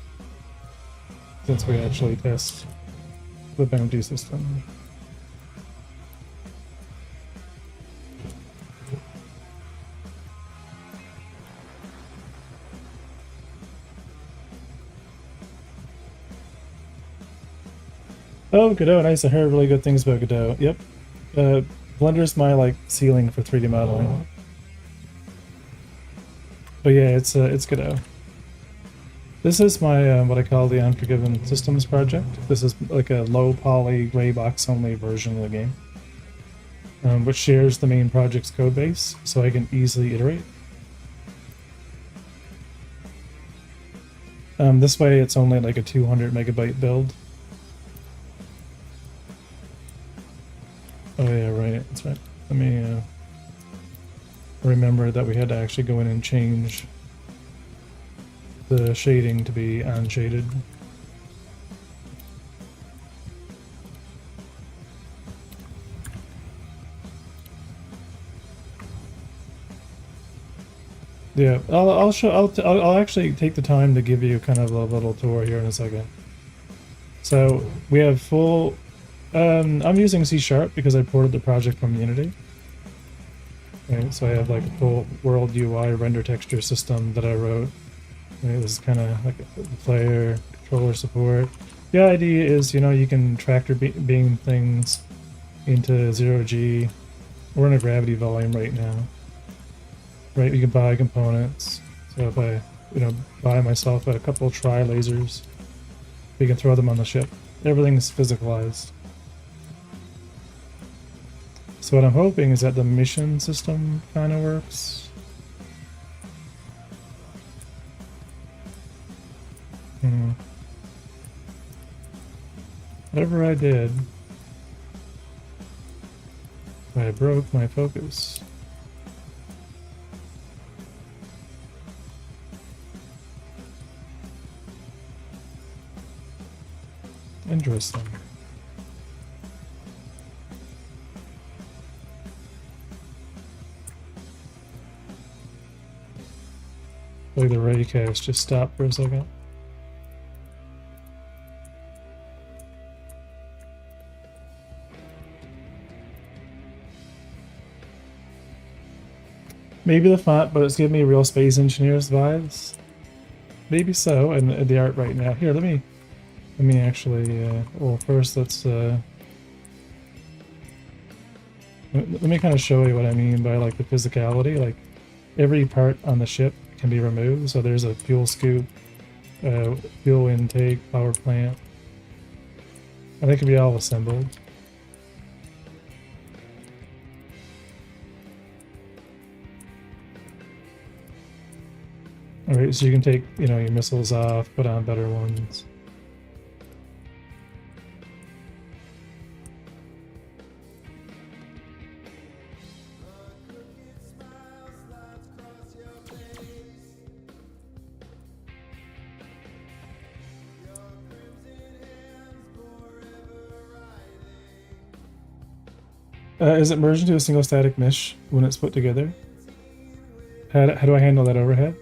since we actually test the bounty system. Oh, Godot, nice. I heard really good things about Godot. Yep. Blender's my ceiling for 3D modeling. But yeah, it's Godot. This is my what I call the Unforgiven Systems project. This is like a low poly gray box only version of the game, which shares the main project's code base, so I can easily iterate. This way, it's only like a 200 megabyte build. Oh yeah, right. That's right. Let me remember that we had to actually go in and change the shading to be unshaded. Yeah, I'll actually take the time to give you kind of a little tour here in a second. So we have full. I'm using C# because I ported the project from Unity. Right, so I have like a full world UI render texture system that I wrote. Right, this is kind of like a player controller support. The idea is, you can tractor beam things into 0G. We're in a gravity volume right now. Right, you can buy components. So if I, buy myself a couple tri lasers, we can throw them on the ship. Everything's physicalized. So what I'm hoping is that the mission system kind of works. Whatever I did, I broke my focus. Interesting. Like the raycast just stopped for a second. Maybe the font, but it's giving me real Space Engineers vibes. Maybe so, and the art right now. Here, let me actually. Well, first let's. Let me kind of show you what I mean by like the physicality. Like every part on the ship can be removed. So there's a fuel scoop, fuel intake, power plant, and they can be all assembled. Alright, so you can take, your missiles off, put on better ones. Is it merged into a single static mesh when it's put together? How do I handle that overhead?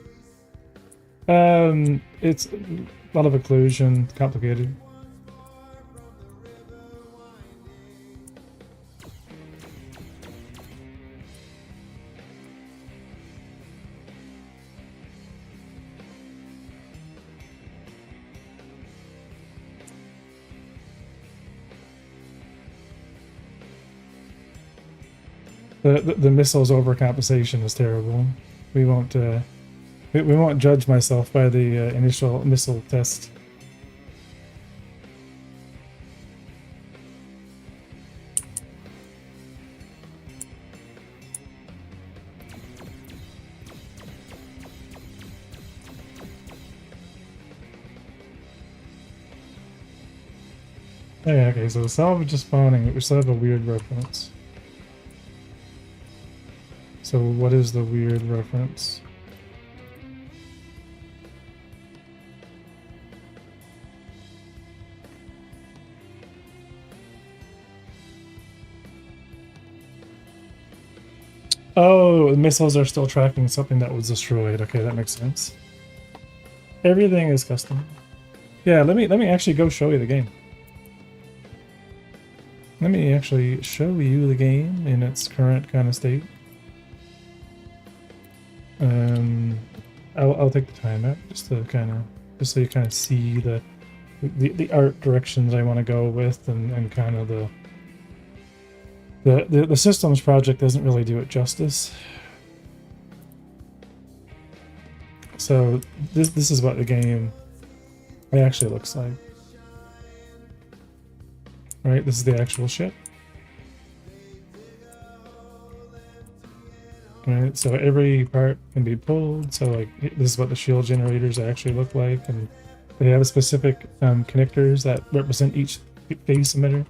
It's a lot of occlusion, complicated. The missile's overcompensation is terrible. We won't we won't judge myself by the initial missile test. Oh, yeah, okay, so the salvage is spawning, we still have a weird reference. So what is the weird reference? Oh, the missiles are still tracking something that was destroyed. Okay, that makes sense. Everything is custom. Yeah, let me actually go show you the game. Let me actually show you the game in its current kind of state. I'll take the time out just to just so you kind of see the art directions I want to go with, and kind of the systems project doesn't really do it justice. So this is what the game actually looks like. Right, this is the actual ship. Right, so every part can be pulled. So like this is what the shield generators actually look like, and they have specific connectors that represent each phase emitter.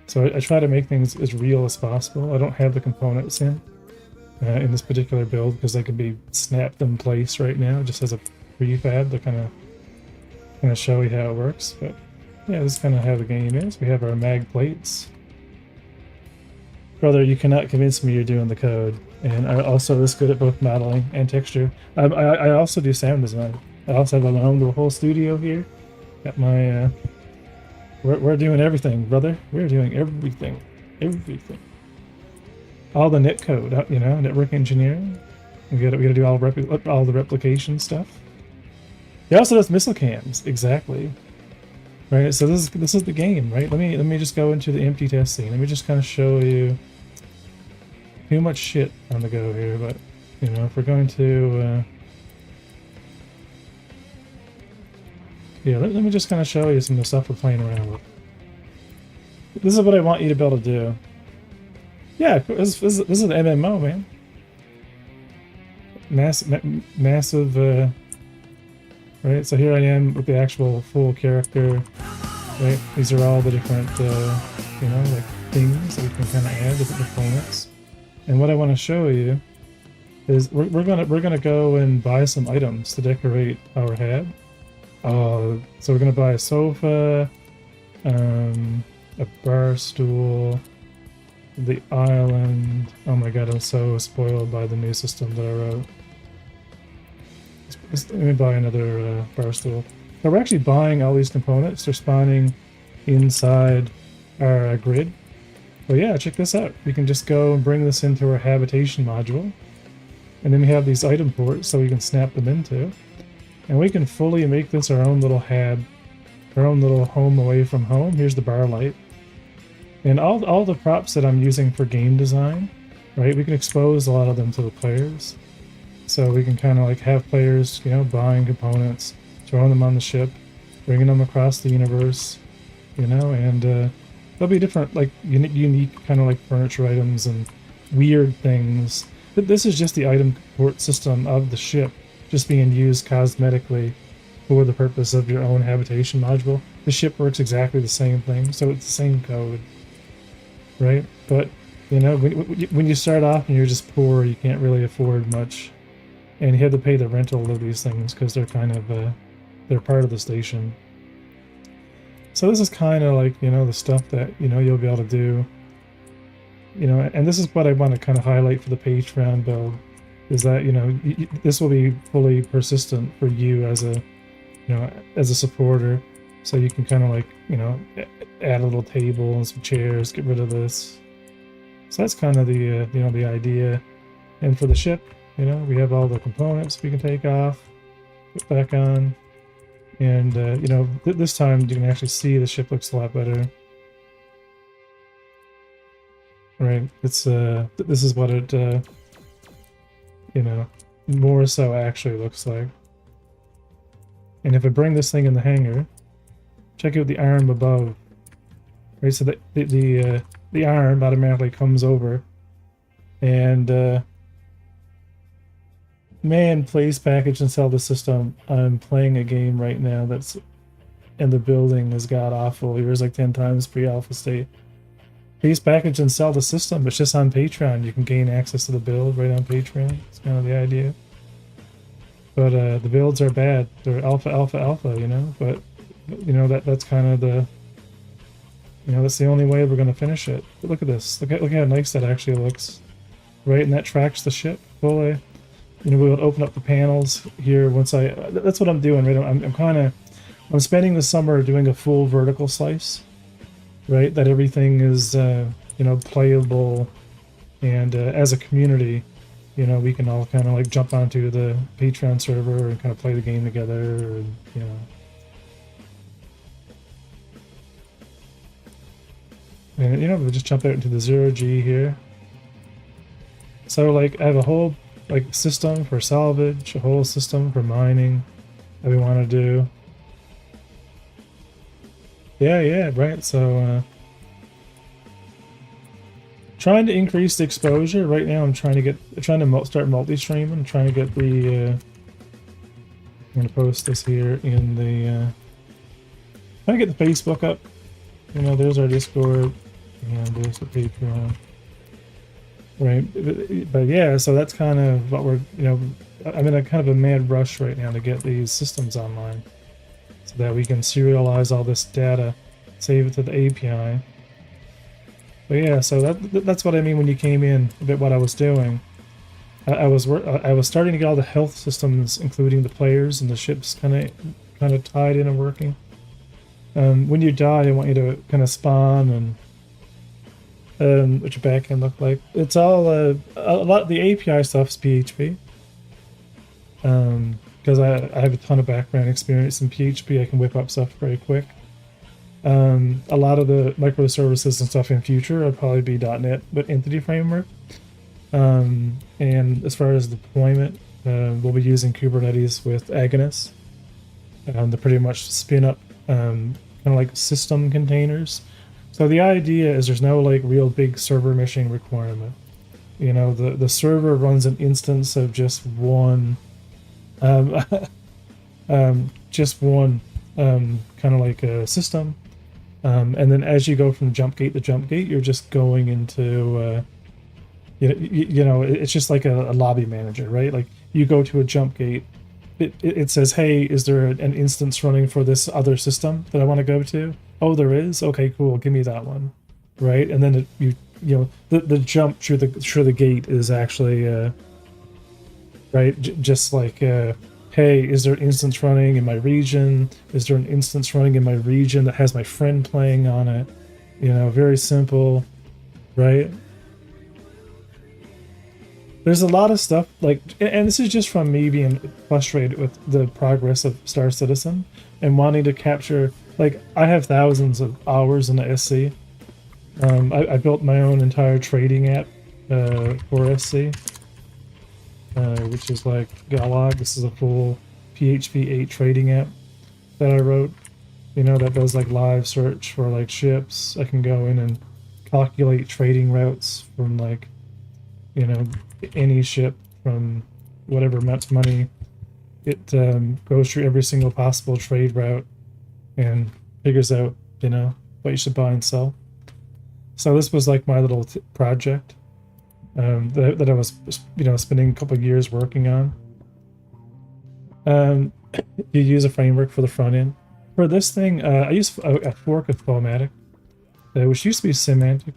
So I try to make things as real as possible. I don't have the components in this particular build because they can be snapped in place right now just as a prefab to kind of show you how it works. But yeah, this is kind of how the game is. We have our mag plates. Brother, you cannot convince me you're doing the code. And I'm also this good at both modeling and texture. I also do sound design. I also have my own whole studio here. Got my we're doing everything, brother. We're doing everything. Everything. All the net code, you know, network engineering. We gotta do all the replication stuff. He also does missile cams, exactly. Right, so this is the game, right? Let me just go into the empty test scene. Let me just kind of show you too much shit on the go here, but you know, if we're going to yeah, let me just kind of show you some of the stuff we're playing around with. This is what I want you to be able to do. Yeah, this is the MMO, man. Massive, right? So here I am with the actual full character, right? These are all the different, you know, like things that we can kind of add, different components. And what I want to show you is we're gonna go and buy some items to decorate our hab. So we're gonna buy a sofa, a bar stool, the island. Oh my god, I'm so spoiled by the new system that I wrote. Let me buy another bar stool. Now we're actually buying all these components. They're spawning inside our grid. But yeah, check this out. We can just go and bring this into our habitation module. And then we have these item ports so we can snap them into. And we can fully make this our own little hab, our own little home away from home. Here's the bar light. And all the props that I'm using for game design, right, we can expose a lot of them to the players. So we can kind of like have players, you know, buying components, throwing them on the ship, bringing them across the universe, you know, and there'll be different like unique kind of like furniture items and weird things. But this is just the item port system of the ship, just being used cosmetically for the purpose of your own habitation module. The ship works exactly the same thing, so it's the same code, right? But you know, when you start off and you're just poor, you can't really afford much, and you have to pay the rental of these things because they're kind of they're part of the station. So this is kind of like, you know, the stuff that, you know, you'll be able to do, you know, and this is what I want to kind of highlight for the Patreon build, is that, you know, this will be fully persistent for you as a, you know, as a supporter. So you can kind of like, you know, add a little table and some chairs, get rid of this. So that's kind of the, you know, the idea. And for the ship, you know, we have all the components we can take off, put back on. And, you know, this time you can actually see the ship looks a lot better. right? It's this is what it you know, more so actually looks like. And if I bring this thing in the hangar, check out the arm above. Right, so the arm automatically comes over, and man, place, package, and sell the system. I'm playing a game right now that's, and the building is god awful. Yours like 10 times pre-alpha state. Please package and sell the system. It's just on Patreon. You can gain access to the build right on Patreon. It's kind of the idea. But the builds are bad. They're alpha, alpha, alpha. You know, but you know that's kind of the. You know, that's the only way we're going to finish it. But look at this. Look how nice that actually looks. Right, and that tracks the ship fully. You know, we'll open up the panels here once I... That's what I'm doing, right? I'm spending the summer doing a full vertical slice. Right, that everything is, you know, playable. And as a community, you know, we can all kind of like jump onto the Patreon server and kind of play the game together. And, you know. And, you know, we'll just jump out into the 0G here. So, like, I have a whole, like, system for salvage, a whole system for mining that we want to do. Yeah, right. So, trying to increase the exposure. Right now, I'm trying to start multi-streaming. I'm trying to get the, I'm going to post this here in the, trying to get the Facebook up. You know, there's our Discord, and there's the Patreon. Right, but yeah, so that's kind of what we're, you know, I'm in a kind of a mad rush right now to get these systems online so that we can serialize all this data, save it to the API. But yeah, so that's what I mean when you came in, a bit what I was doing. I was starting to get all the health systems, including the players and the ships, kind of tied in and working. When you die, I want you to kind of spawn and what your backend look like. It's all a lot of the API stuff's PHP. Because I have a ton of background experience in PHP, I can whip up stuff very quick. A lot of the microservices and stuff in future will probably be .NET, but Entity Framework. And as far as deployment, we'll be using Kubernetes with Agnes to pretty much spin up kind of like system containers. So the idea is there's no like real big server meshing requirement. You know, the server runs an instance of just one, just one kind of like a system. And then as you go from jump gate to jump gate, you're just going into, you know, it's just like a lobby manager, right? Like you go to a jump gate, it says, hey, is there an instance running for this other system that I want to go to? Oh, there is? Okay, cool. Give me that one. Right? And then you know, the jump through the gate is actually, right? Just like, hey, is there an instance running in my region? Is there an instance running in my region that has my friend playing on it? You know, very simple, right? There's a lot of stuff, like, and this is just from me being frustrated with the progress of Star Citizen and wanting to capture, like, I have thousands of hours in the SC. I built my own entire trading app for SC, which is like Galog. This is a full PHP 8 trading app that I wrote, you know, that does like live search for like ships. I can go in and calculate trading routes from like, you know, any ship from whatever amount of money. It goes through every single possible trade route and figures out, you know, what you should buy and sell. So this was like my little project that I was, you know, spending a couple of years working on. You use a framework for the front end. For this thing, I use a fork of Fomatic, which used to be Semantic.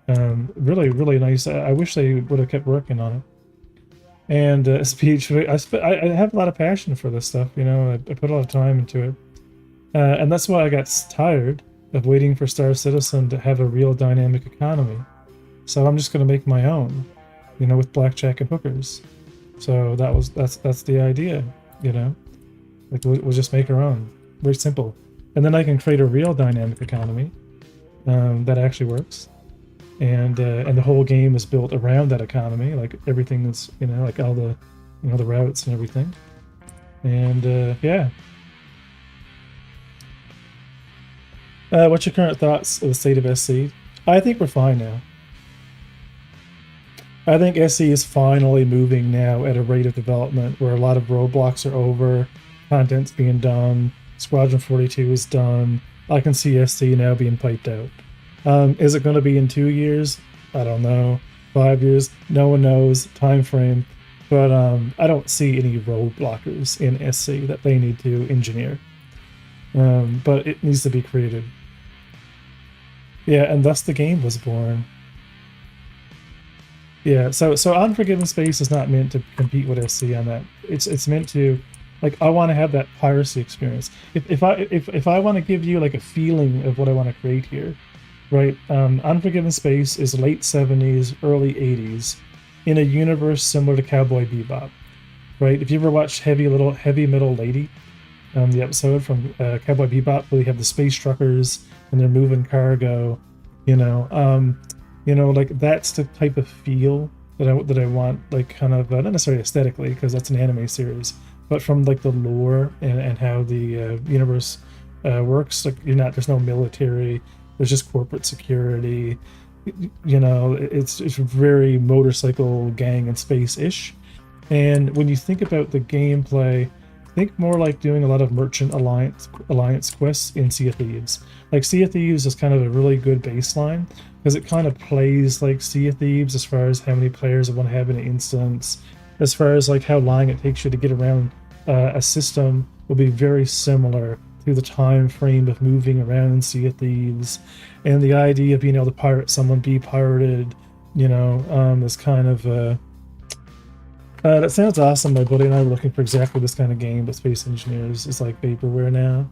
Really, really nice. I wish they would have kept working on it. And speech, I have a lot of passion for this stuff, you know, I put a lot of time into it. And that's why I got tired of waiting for Star Citizen to have a real dynamic economy. So I'm just going to make my own, you know, with blackjack and hookers. So that's the idea, you know, like we'll just make our own. Very simple. And then I can create a real dynamic economy that actually works. and the whole game is built around that economy. Like everything is, like all the, the routes and everything. And yeah. What's your current thoughts of the state of SC? I think we're fine now. I think SC is finally moving now at a rate of development where a lot of roadblocks are over, content's being done, Squadron 42 is done. I can see SC now being piped out. Is it going to be in 2 years? I don't know. 5 years? No one knows. Time frame. But I don't see any roadblockers in SC that they need to engineer. But it needs to be created. Yeah, and thus the game was born. Yeah, so Unforgiven Space is not meant to compete with SC on that. It's meant to, like, I want to have that piracy experience. If I want to give you like a feeling of what I want to create here, right? Unforgiven Space is late 70s, early 80s, in a universe similar to Cowboy Bebop, right? If you ever watched Heavy Metal Lady, the episode from Cowboy Bebop, where they have the space truckers and they're moving cargo, like that's the type of feel that I want, like kind of not necessarily aesthetically because that's an anime series, but from like the lore and how the universe works. Like there's no military, there's just corporate security. It's very motorcycle gang and space-ish. And when you think about the gameplay, think more like doing a lot of merchant alliance quests in Sea of Thieves. Like Sea of Thieves is kind of a really good baseline because it kind of plays like Sea of Thieves as far as how many players it want to have in an instance, as far as like how long it takes you to get around a system will be very similar to the time frame of moving around in Sea of Thieves, and the idea of being able to pirate someone, be pirated, is kind of that sounds awesome. My buddy and I were looking for exactly this kind of game, but Space Engineers is like vaporware now.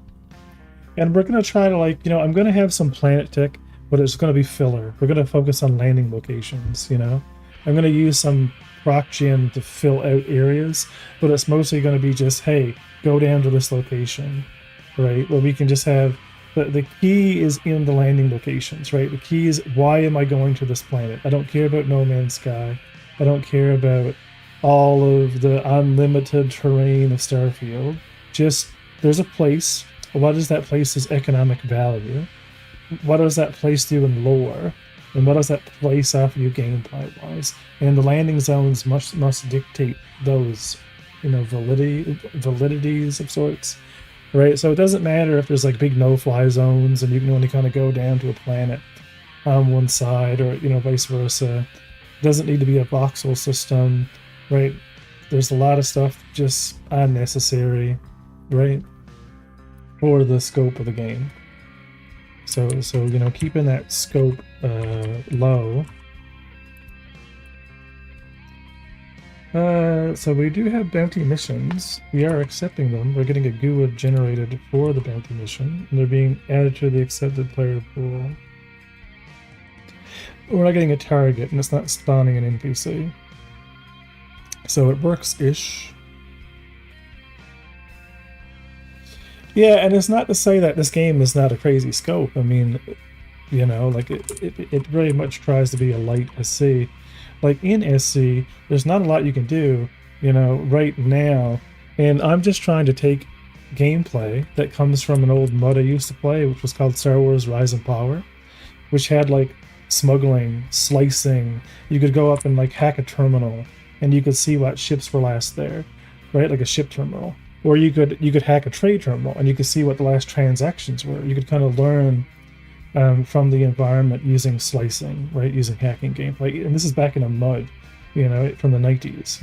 And we're going to try to I'm going to have some planet tech, but it's going to be filler. We're going to focus on landing locations, I'm going to use some proc gen to fill out areas, but it's mostly going to be just, hey, go down to this location, right? Where we can just have, the key is in the landing locations, right? The key is, why am I going to this planet? I don't care about No Man's Sky. I don't care about all of the unlimited terrain of Starfield. Just, there's a place. What is that place's economic value? What does that place do in lore? And what does that place offer you gameplay-wise? And the landing zones must dictate those, validities of sorts, right? So it doesn't matter if there's like big no-fly zones and you can only kind of go down to a planet on one side, or vice versa. It doesn't need to be a voxel system. Right, there's a lot of stuff just unnecessary, right, for the scope of the game. So keeping that scope low. So we do have bounty missions. We are accepting them. We're getting a GUID generated for the bounty mission, and they're being added to the accepted player pool. We're not getting a target, and it's not spawning an NPC. So it works-ish. Yeah, and it's not to say that this game is not a crazy scope. I mean, it very much tries to be a light SC. Like in SC, there's not a lot you can do, right now. And I'm just trying to take gameplay that comes from an old mod I used to play, which was called Star Wars Rise and Power, which had like smuggling, slicing. You could go up and like hack a terminal, and you could see what ships were last there, right? Like a ship terminal. Or you could hack a trade terminal, and you could see what the last transactions were. You could kind of learn from the environment using slicing, right? Using hacking gameplay. And this is back in a mud, from the 90s,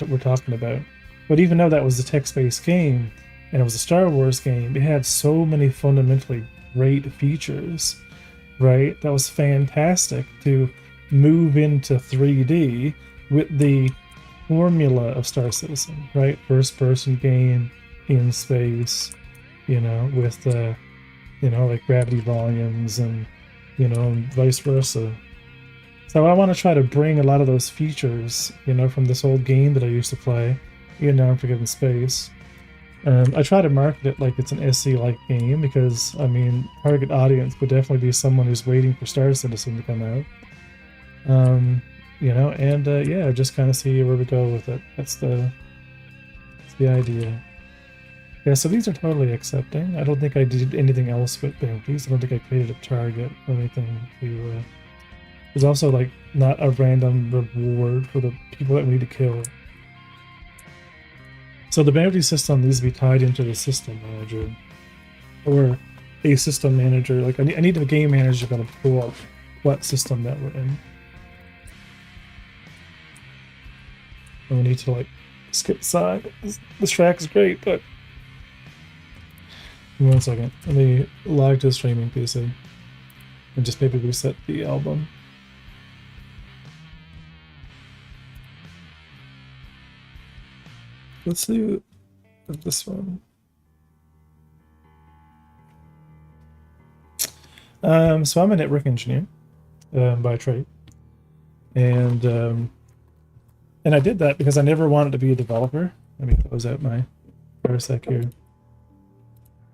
we're talking about. But even though that was a text-based game, and it was a Star Wars game, it had so many fundamentally great features, right? That was fantastic to move into 3D with the formula of Star Citizen, right? First-person game in space, with like gravity volumes and vice versa. So I want to try to bring a lot of those features, from this old game that I used to play, Unforgiven Space. I try to market it like it's an SC-like game because, target audience would definitely be someone who's waiting for Star Citizen to come out. You know, and yeah, just kind of see where we go with it. That's the idea. Yeah, so these are totally accepting. I don't think I did anything else with bounties. I don't think I created a target or anything to. There's also like not a random reward for the people that we need to kill. So the bounty system needs to be tied into the system manager, or a system manager. Like I need a game manager to pull up what system that we're in. And we need to like skip aside. This track is great, but 1 second. Let me log to the streaming PC and just maybe reset the album. Let's see this one. So I'm a network engineer by trade, and I did that because I never wanted to be a developer. Let me close out my parsec here.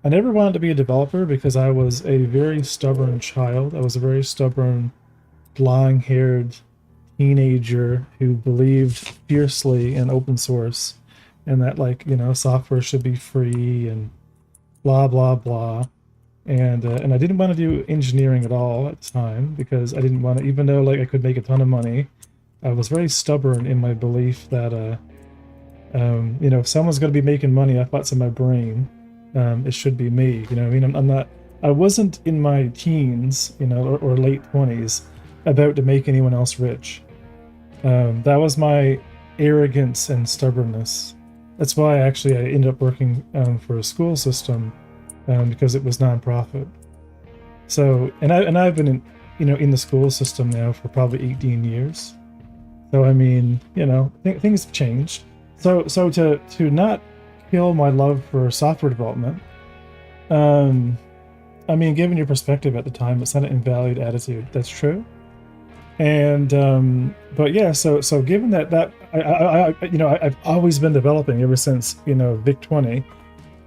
I never wanted to be a developer because I was a very stubborn child. I was a very stubborn, blonde-haired teenager who believed fiercely in open source and that, like, you know, software should be free and blah, blah, blah. And I didn't want to do engineering at all at the time because I didn't want to, even though like I could make a ton of money, I was very stubborn in my belief that, you know, if someone's going to be making money off what's in my brain, it should be me. You know, I mean, I wasn't in my teens, you know, or late 20s about to make anyone else rich. That was my arrogance and stubbornness. That's why I ended up working for a school system because it was nonprofit. So, and I've been in, you know, in the school system now for probably 18 years. So I mean, you know, things have changed. So to not kill my love for software development, I mean, given your perspective at the time, it's not an invalid attitude. That's true. And but yeah, so given that I you know, I've always been developing ever since, you know, Vic 20,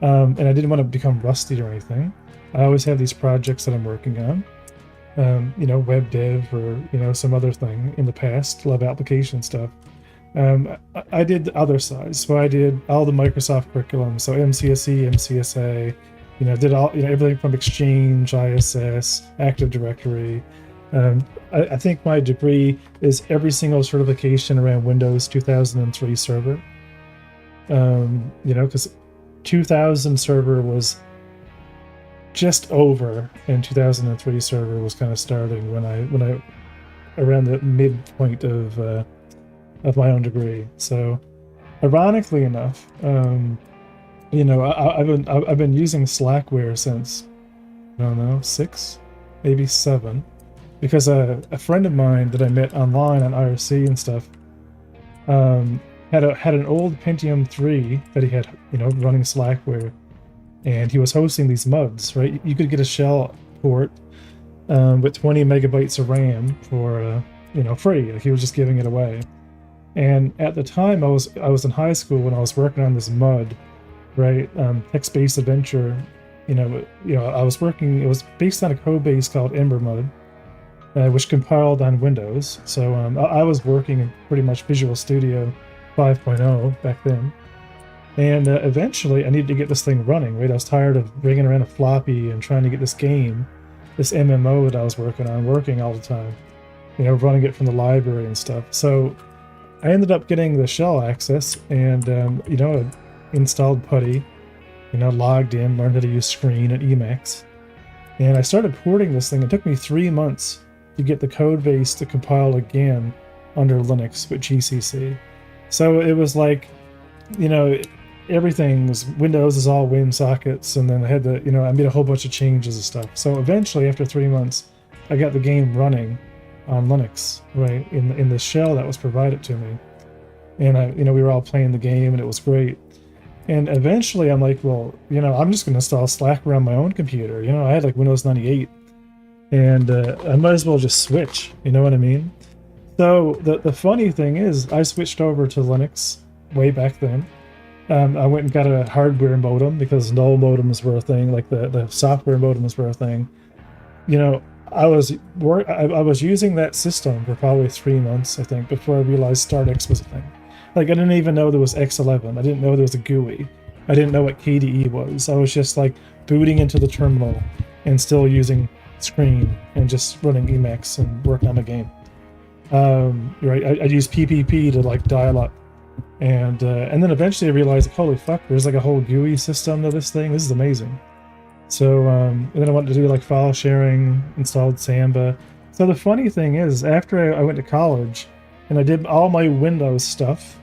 and I didn't want to become rusty or anything. I always have these projects that I'm working on. You know, web dev or, you know, some other thing in the past, web application stuff. I did the other side, so I did all the Microsoft curriculum, so MCSE, MCSA, you know, did all, you know, everything from Exchange, ISS, Active Directory. I think my degree is every single certification around Windows 2003 Server. You know, because 2000 Server was just over, and 2003 Server was kind of starting when I around the midpoint of my own degree. So, ironically enough, you know, I've been using Slackware since, I don't know, 6, maybe 7, because a friend of mine that I met online on IRC and stuff had an old Pentium 3 that he had, you know, running Slackware. And he was hosting these MUDs, right? You could get a shell port with 20 megabytes of RAM for, you know, free. Like, he was just giving it away. And at the time, I was in high school when I was working on this MUD, right? Text-based adventure. You know, I was working. It was based on a code base called EmberMud, which compiled on Windows. So I was working in pretty much Visual Studio 5.0 back then. And eventually, I needed to get this thing running, right? I was tired of bringing around a floppy and trying to get this game, this MMO that I was working on, working all the time, you know, running it from the library and stuff. So I ended up getting the shell access and, you know, installed PuTTY, you know, logged in, learned how to use Screen and Emacs. And I started porting this thing. It took me 3 months to get the code base to compile again under Linux with GCC. So it was like, you know, everything's Windows is all Win sockets, and then I had to, you know, I made a whole bunch of changes and stuff. So eventually, after 3 months, I got the game running on Linux, right, in the shell that was provided to me. And you know, we were all playing the game, and it was great. And eventually, I'm like, well, you know, I'm just going to install Slackware on my own computer. You know, I had like Windows 98, and I might as well just switch. You know what I mean? So the funny thing is, I switched over to Linux way back then. I went and got a hardware modem because null modems were a thing, like the software modems were a thing. You know, I was using that system for probably 3 months, I think, before I realized StartX was a thing. Like, I didn't even know there was X11. I didn't know there was a GUI. I didn't know what KDE was. I was just like booting into the terminal and still using Screen and just running Emacs and working on the game. Right, I used PPP to like dial up, and then eventually I realized, holy fuck, there's like a whole GUI system to this thing. This is amazing. So and then I wanted to do like file sharing, installed Samba. So the funny thing is, after I went to college and I did all my Windows stuff,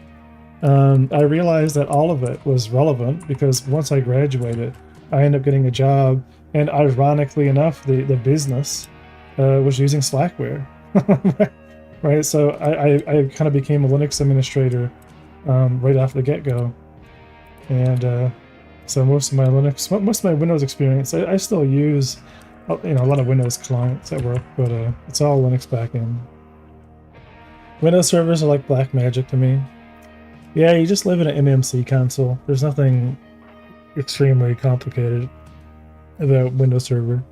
I realized that all of it was relevant because once I graduated, I ended up getting a job, and ironically enough, the business was using Slackware. Right, so I kind of became a Linux administrator right off the get-go, and so most of my Windows experience, I still use, a lot of Windows clients at work, but it's all Linux backend. Windows servers are like black magic to me. Yeah, you just live in an MMC console. There's nothing extremely complicated about Windows Server.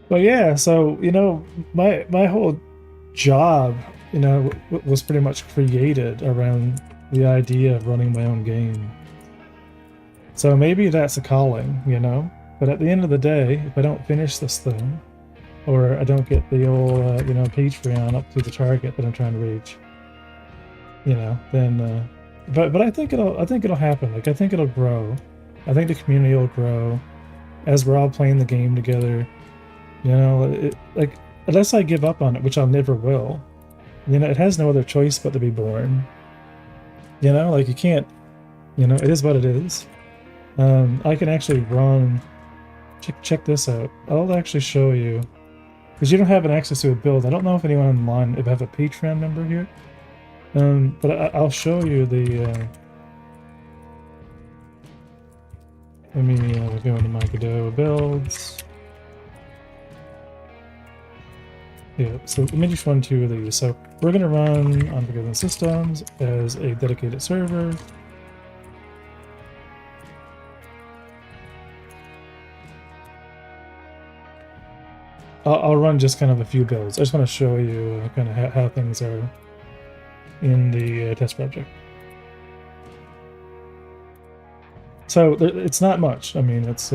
But yeah, so my whole job, was pretty much created around the idea of running my own game. So maybe that's a calling, But at the end of the day, if I don't finish this thing, or I don't get the old, Patreon up to the target that I'm trying to reach, then, but I think it'll happen. Like, I think it'll grow. I think the community will grow as we're all playing the game together. Like, unless I give up on it, which I never will, it has no other choice but to be born. Like, you can't, it is what it is. I can actually run, check this out. I'll actually show you, because you don't have an access to a build. I don't know if anyone online, if I have a Patreon member here, but I'll show you the, let me go into my Godot builds. Yeah, so let me just run 2 of these. So we're going to run Unforgiven Systems as a dedicated server. I'll run just kind of a few builds. I just want to show you kind of how things are in the test project. So it's not much. I mean, it's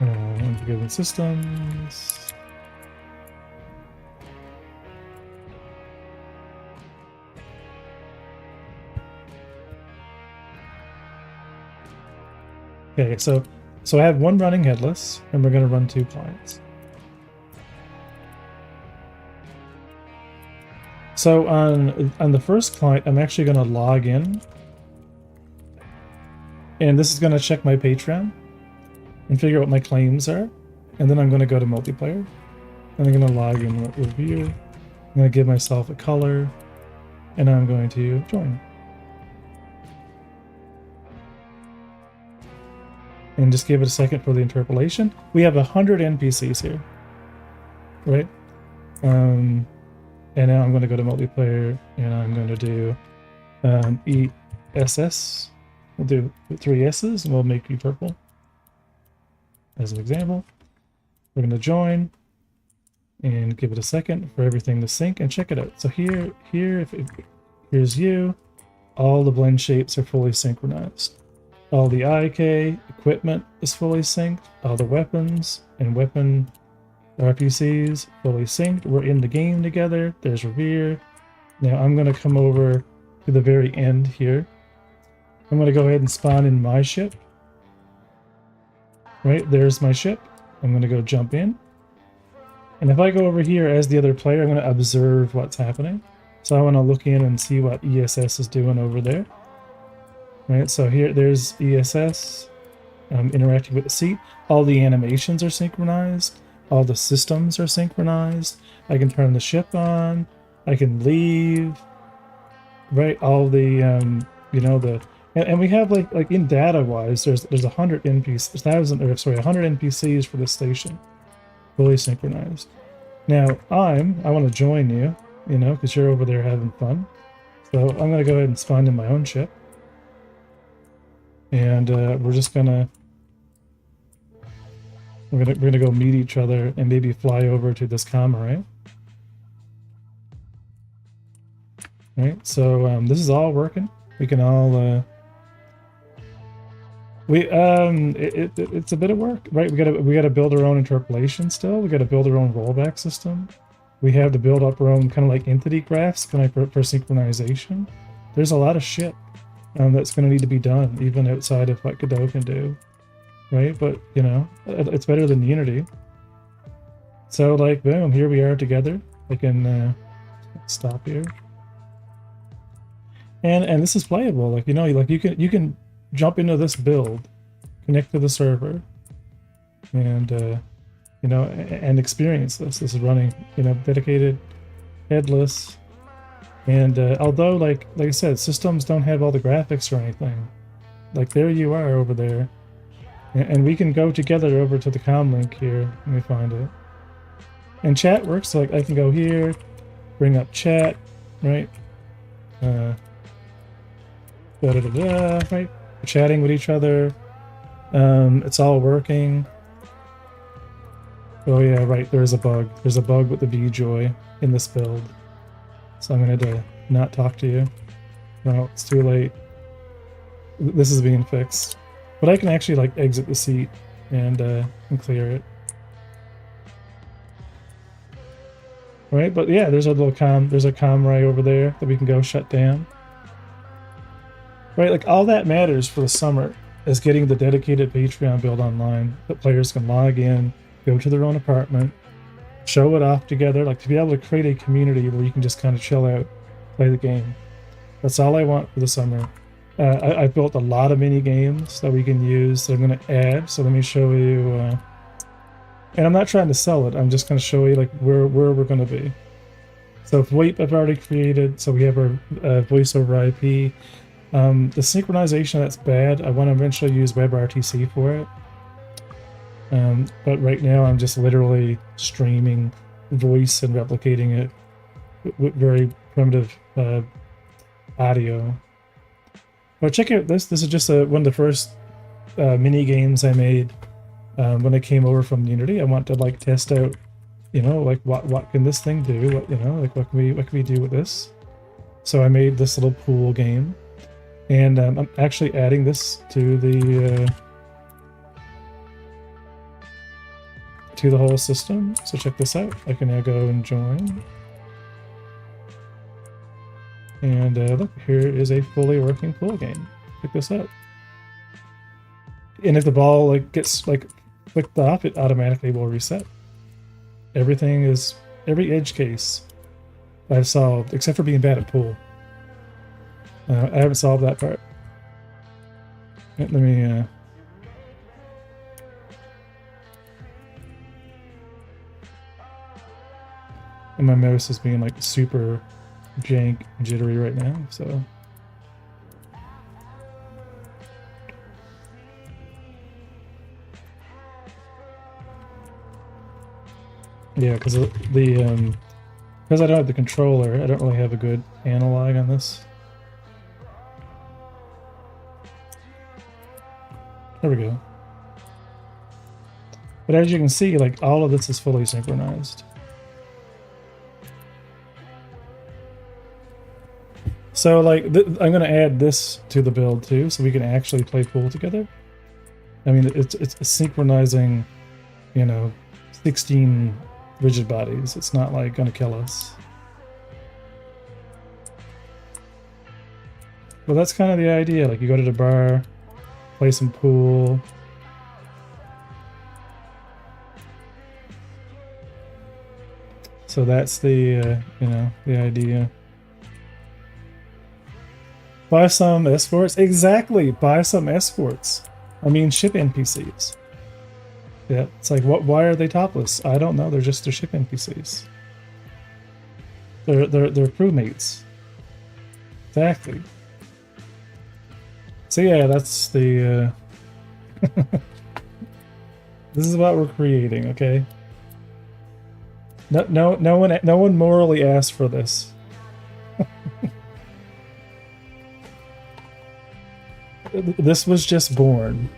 Unforgiven Systems. Okay, so I have one running headless, and we're going to run 2 clients. So on the first client, I'm actually going to log in, and this is going to check my Patreon and figure out what my claims are, and then I'm going to go to multiplayer, and I'm going to log in with review. I'm going to give myself a color, and I'm going to join. And just give it a second for the interpolation. We have 100 NPCs here, right? And now I'm going to go to multiplayer, and I'm going to do ESS. We'll do 3 S's, and we'll make you purple. As an example, we're going to join and give it a second for everything to sync, and check it out. So here's you. All the blend shapes are fully synchronized. All the IK equipment is fully synced. All the weapons and weapon RPCs fully synced. We're in the game together. There's Revere. Now I'm going to come over to the very end here. I'm going to go ahead and spawn in my ship. Right, there's my ship. I'm going to go jump in. And if I go over here as the other player, I'm going to observe what's happening. So I want to look in and see what ESS is doing over there. Right, so there's ESS interacting with the seat. All the animations are synchronized. All the systems are synchronized. I can turn the ship on. I can leave. Right, all the and we have like in data wise, there's 100 NPCs, 100 NPCs for the station, fully synchronized. Now I want to join you, because you're over there having fun. So So I'm gonna go ahead and spawn in my own ship. And we're just gonna we're gonna go meet each other and maybe fly over to this comma, right? Right. So this is all working. We can all it's a bit of work, right? We gotta build our own interpolation still. We gotta build our own rollback system. We have to build up our own kind of like entity graphs, kind of for synchronization. There's a lot of shit that's going to need to be done, even outside of what Godot can do, right? But you know, it's better than Unity. So like, boom, here we are together. I can stop here, and this is playable. Like, you know, like you can jump into this build, connect to the server, and you know, and experience this. This is running, you know, dedicated, headless, and although, like I said, systems don't have all the graphics or anything. Like, there you are over there, and we can go together over to the comm link here. Let me find it. And chat works. So, like, I can go here, bring up chat, right? Right? We're chatting with each other. It's all working. Oh yeah, right, there's a bug. There's a bug with the VJoy in this build. So I'm gonna have to not talk to you. No, it's too late. This is being fixed. But I can actually like exit the seat and clear it. Right, but yeah, there's a comm right over there that we can go shut down. Right, like all that matters for the summer is getting the dedicated Patreon build online that players can log in, go to their own apartment, show it off together, like to be able to create a community where you can just kind of chill out, play the game. That's all I want for the summer. I've built a lot of mini games that we can use that I'm going to add. So let me show you, and I'm not trying to sell it. I'm just going to show you like where we're going to be. So VoIP I've already created. So we have our voice over IP. The synchronization, that's bad. I want to eventually use WebRTC for it. But right now I'm just literally streaming voice and replicating it with very primitive audio. But check out this. This is just one of the first mini games I made when I came over from Unity. I want to like test out, you know, like what can this thing do? What, you know, like what can we do with this? So I made this little pool game, and I'm actually adding this to the whole system. So check this out. I can now go and join. And look, here is a fully working pool game. Check this out. And if the ball like gets like flicked off, it automatically will reset. Everything is, every edge case I've solved, except for being bad at pool. I haven't solved that part. Let me and my mouse is being like super jank and jittery right now, so yeah, because I don't have the controller, I don't really have a good analog on this. There we go. But as you can see, like all of this is fully synchronized. So like, I'm going to add this to the build too, so we can actually play pool together. I mean, it's synchronizing, you know, 16 rigid bodies. It's not like going to kill us. But that's kind of the idea. Like, you go to the bar, play some pool. So that's the, you know, the idea. Buy some escorts. Exactly. Buy some escorts. I mean, ship NPCs. Yeah, it's like, why are they topless? I don't know. They're ship NPCs. They're crewmates. Exactly. So yeah, that's the this is what we're creating, okay? No one morally asked for this. This was just born,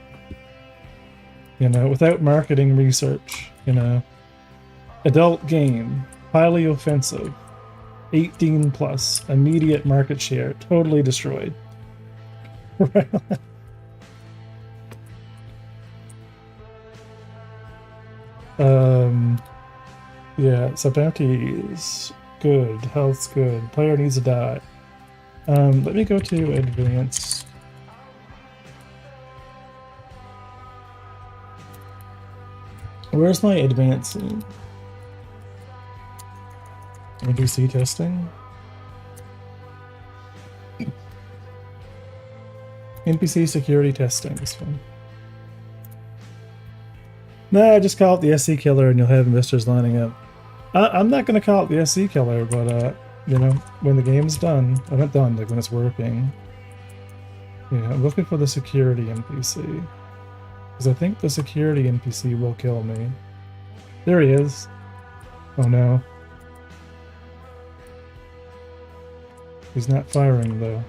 you know, without marketing research, you know. Adult game, highly offensive, 18 plus, immediate market share, totally destroyed. Yeah, so bounties, good, health's good, player needs to die. Let me go to advanced. Where's my advanced scene? NPC testing? NPC security testing, this one. Nah, just call it the SC killer and you'll have investors lining up. I'm not going to call it the SC killer, but, you know, when the game's done, I'm not done, like when it's working. Yeah, I'm looking for the security NPC. Because I think the security NPC will kill me. There he is. Oh no. He's not firing, though.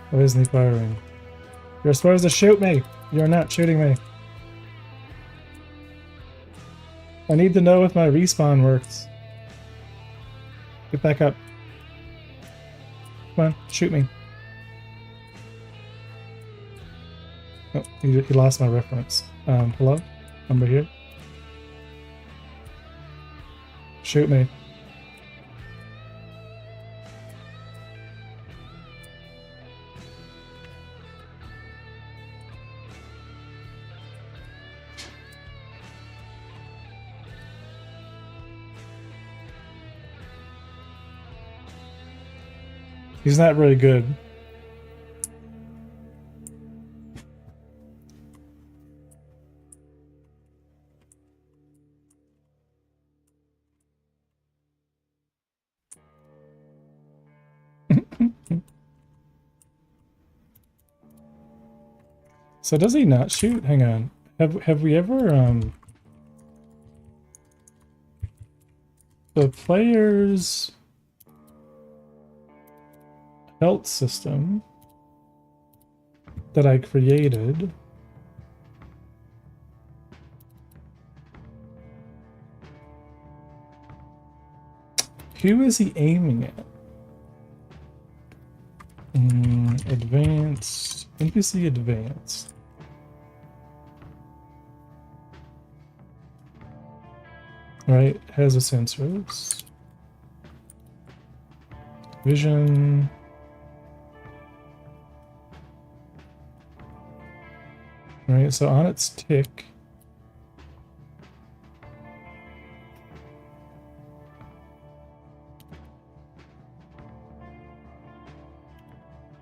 Why isn't he firing? You're supposed to shoot me! You're not shooting me. I need to know if my respawn works. Get back up. Come on, shoot me. Oh, he lost my reference. Hello? Number here? Shoot me. He's not really good. So does he not shoot? Hang on. Have we ever the player's health system that I created who is he aiming at? Advanced NPC advanced. Right, has a sensors. Vision. Right, so on its tick.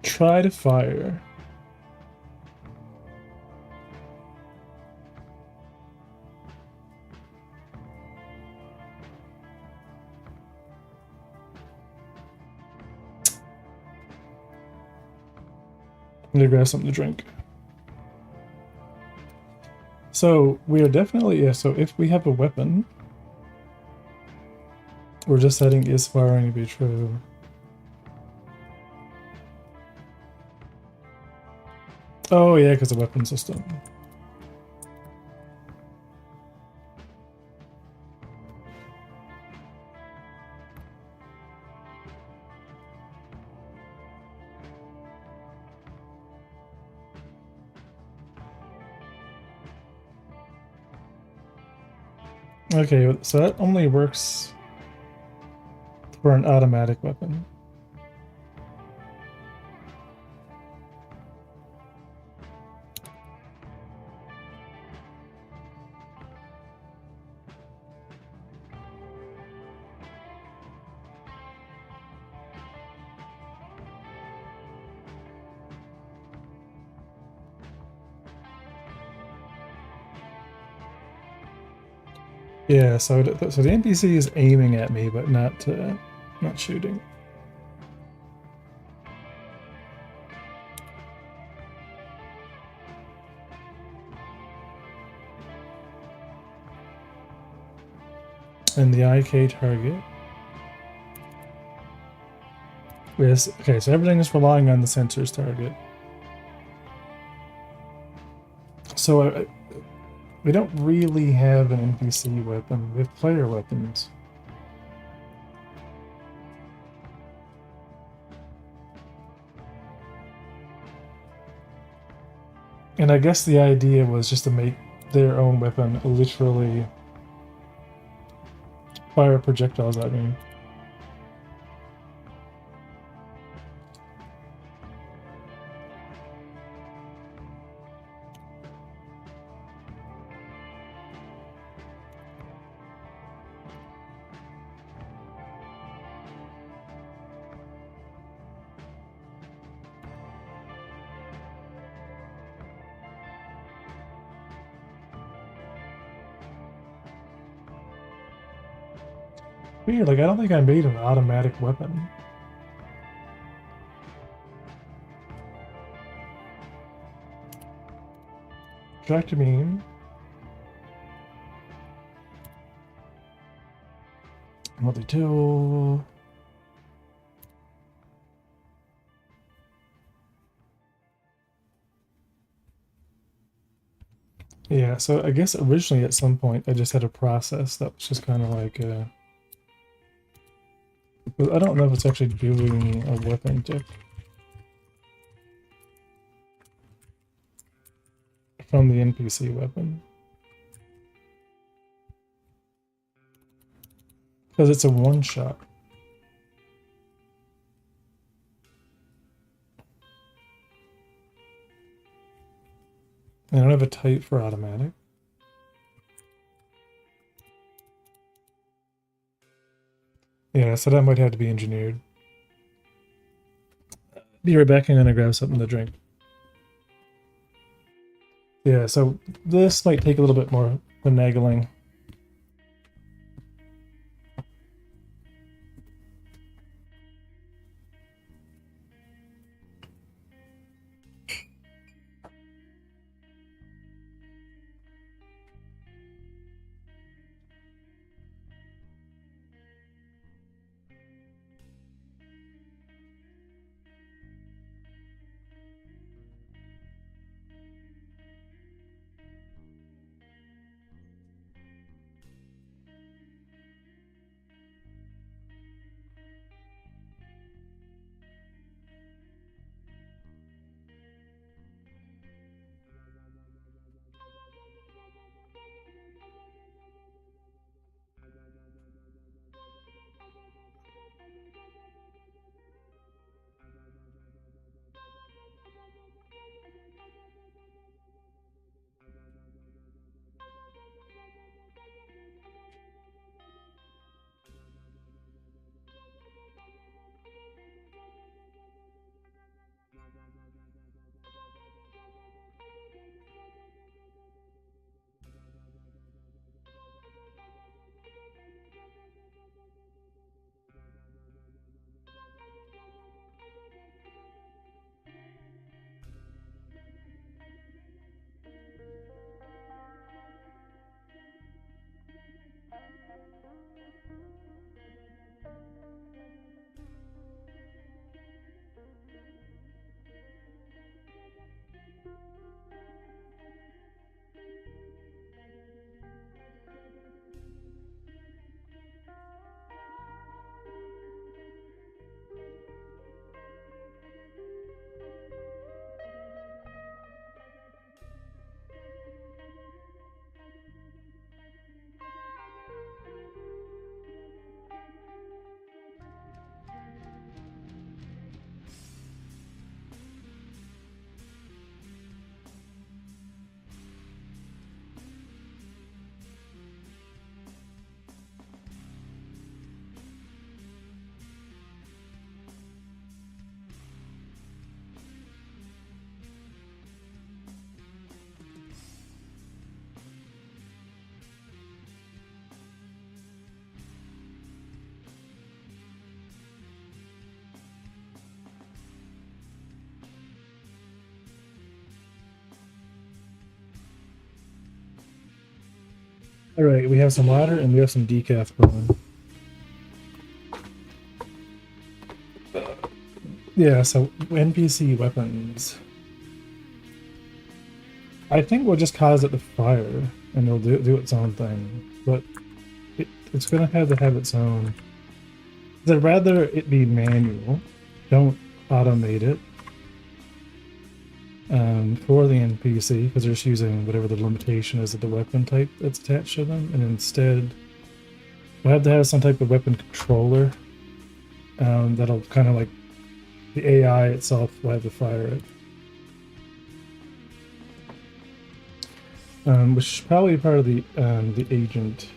Try to fire. I'm gonna grab something to drink. So we are definitely, yeah, so if we have a weapon, we're just setting is firing to be true. Oh yeah, because the weapon system. Okay, so that only works for an automatic weapon. Yeah, so the NPC is aiming at me, but not shooting. And the IK target. Yes. Okay, so everything is relying on the sensor's target. So we don't really have an NPC weapon. We have player weapons. And I guess the idea was just to make their own weapon literally fire projectiles at me. Weird, like I don't think I made an automatic weapon. Tractor beam. Multi-tool. Yeah, so I guess originally at some point I just had a process that was just kind of like I don't know if it's actually doing a weapon tip from the NPC weapon. Because it's a one-shot. I don't have a type for automatic. Yeah, so that might have to be engineered. Be right back, I'm gonna grab something to drink. Yeah, so this might take a little bit more finagling. All right, we have some water and we have some decaf going. Yeah, so NPC weapons. I think we'll just cause it to fire, and it'll do its own thing. But it's gonna have to have its own. I'd rather it be manual. Don't automate it for the NPC because they're just using whatever the limitation is of the weapon type that's attached to them, and instead we'll have to have some type of weapon controller that'll kind of like the AI itself will have to fire it. Which is probably part of the agent.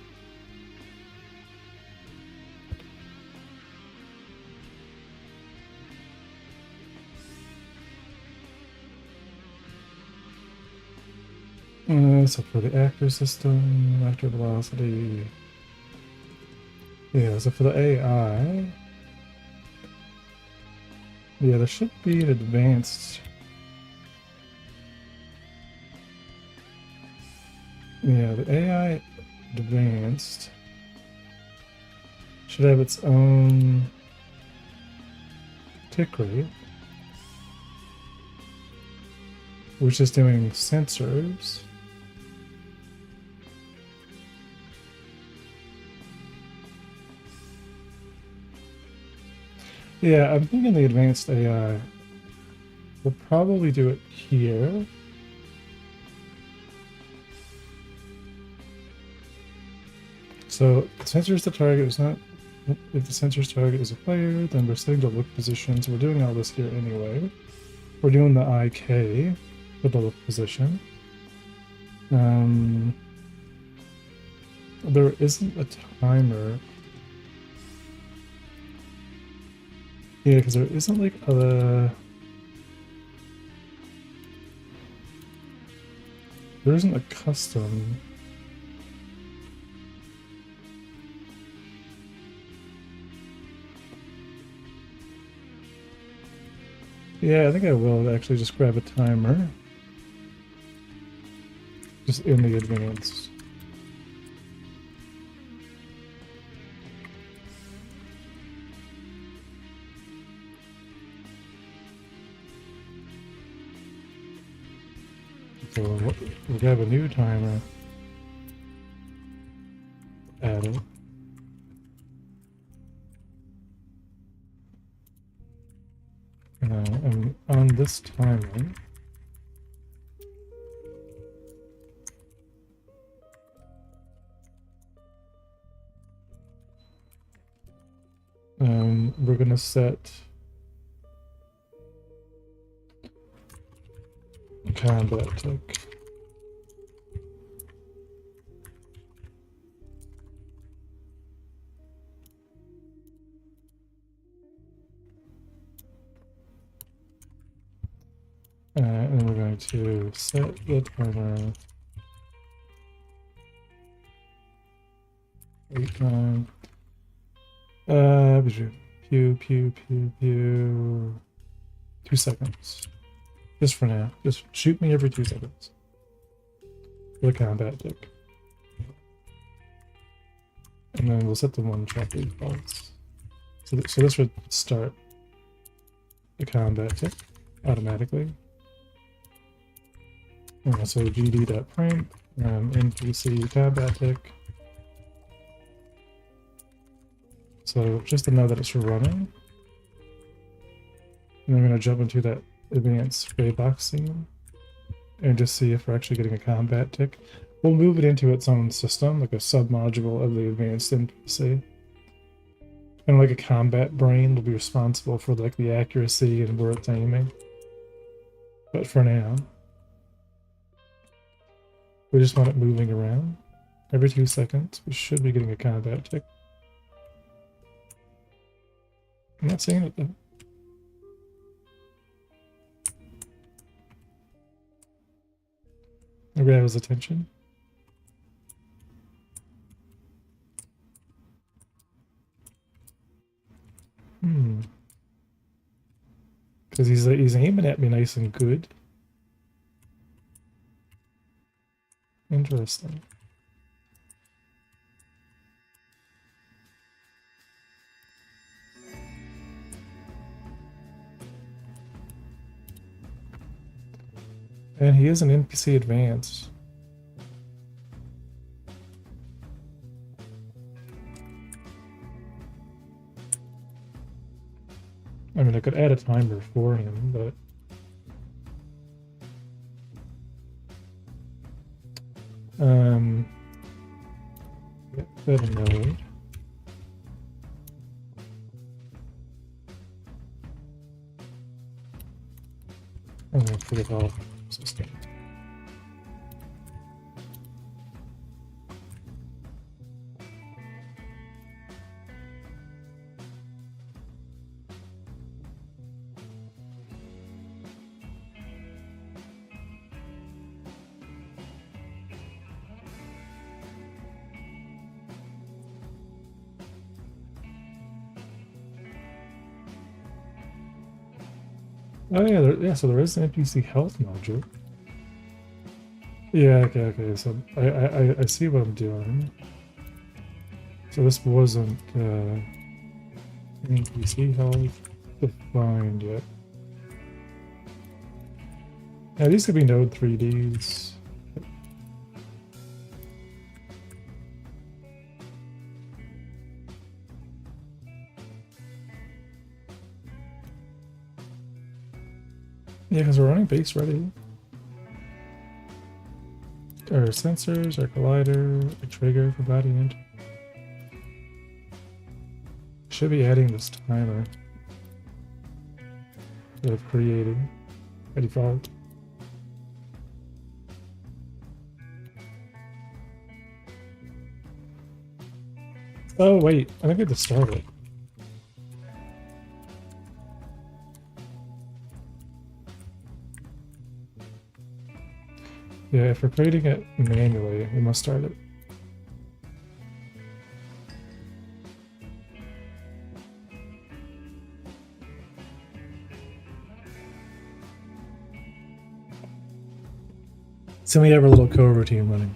So for the actor system, actor velocity. Yeah, so for the AI, yeah, there should be an advanced. Yeah, the AI advanced should have its own tick rate, which is doing sensors. Yeah, I'm thinking the advanced AI will probably do it here. So sensors to target is not. If the sensor's target is a player, then we're setting the look position. So we're doing all this here anyway. We're doing the IK for the look position. There isn't a timer. Yeah, because there isn't like a. There isn't a custom. Yeah, I think I will actually just grab a timer. Just in the advanced. So we'll grab a new timer. Add it. And on this timer, we're gonna set combat tick. And we're going to set the timer. Wait time. Pew, pew, pew, pew. 2 seconds. Just for now. Just shoot me every 2 seconds. For the combat tick. And then we'll set the one shot defaults. So this would start the combat tick automatically. So gd.print npc combat tick. So just to know that it's running. And I'm going to jump into that advanced gray box scene and just see if we're actually getting a combat tick. We'll move it into its own system, like a submodule of the advanced NPC. And like a combat brain will be responsible for like the accuracy and where it's aiming. But for now, we just want it moving around. Every 2 seconds, we should be getting a combat tick. I'm not seeing it though. Maybe that was attention. Because he's aiming at me nice and good. Interesting. And he is an NPC advanced. I mean, I could add a timer for him, but better node. I'm gonna forget all system. Oh yeah, yeah. So there is an NPC health module. Yeah. Okay. So I see what I'm doing. So this wasn't NPC health defined yet. Yeah, these could be node 3Ds. Yeah, because we're running base ready. Our sensors, our collider, a trigger for body enter. Should be adding this timer that I've created by default. Oh wait, I think I have to start it. Yeah, if we're creating it manually, we must start it. So we have our little co-routine running.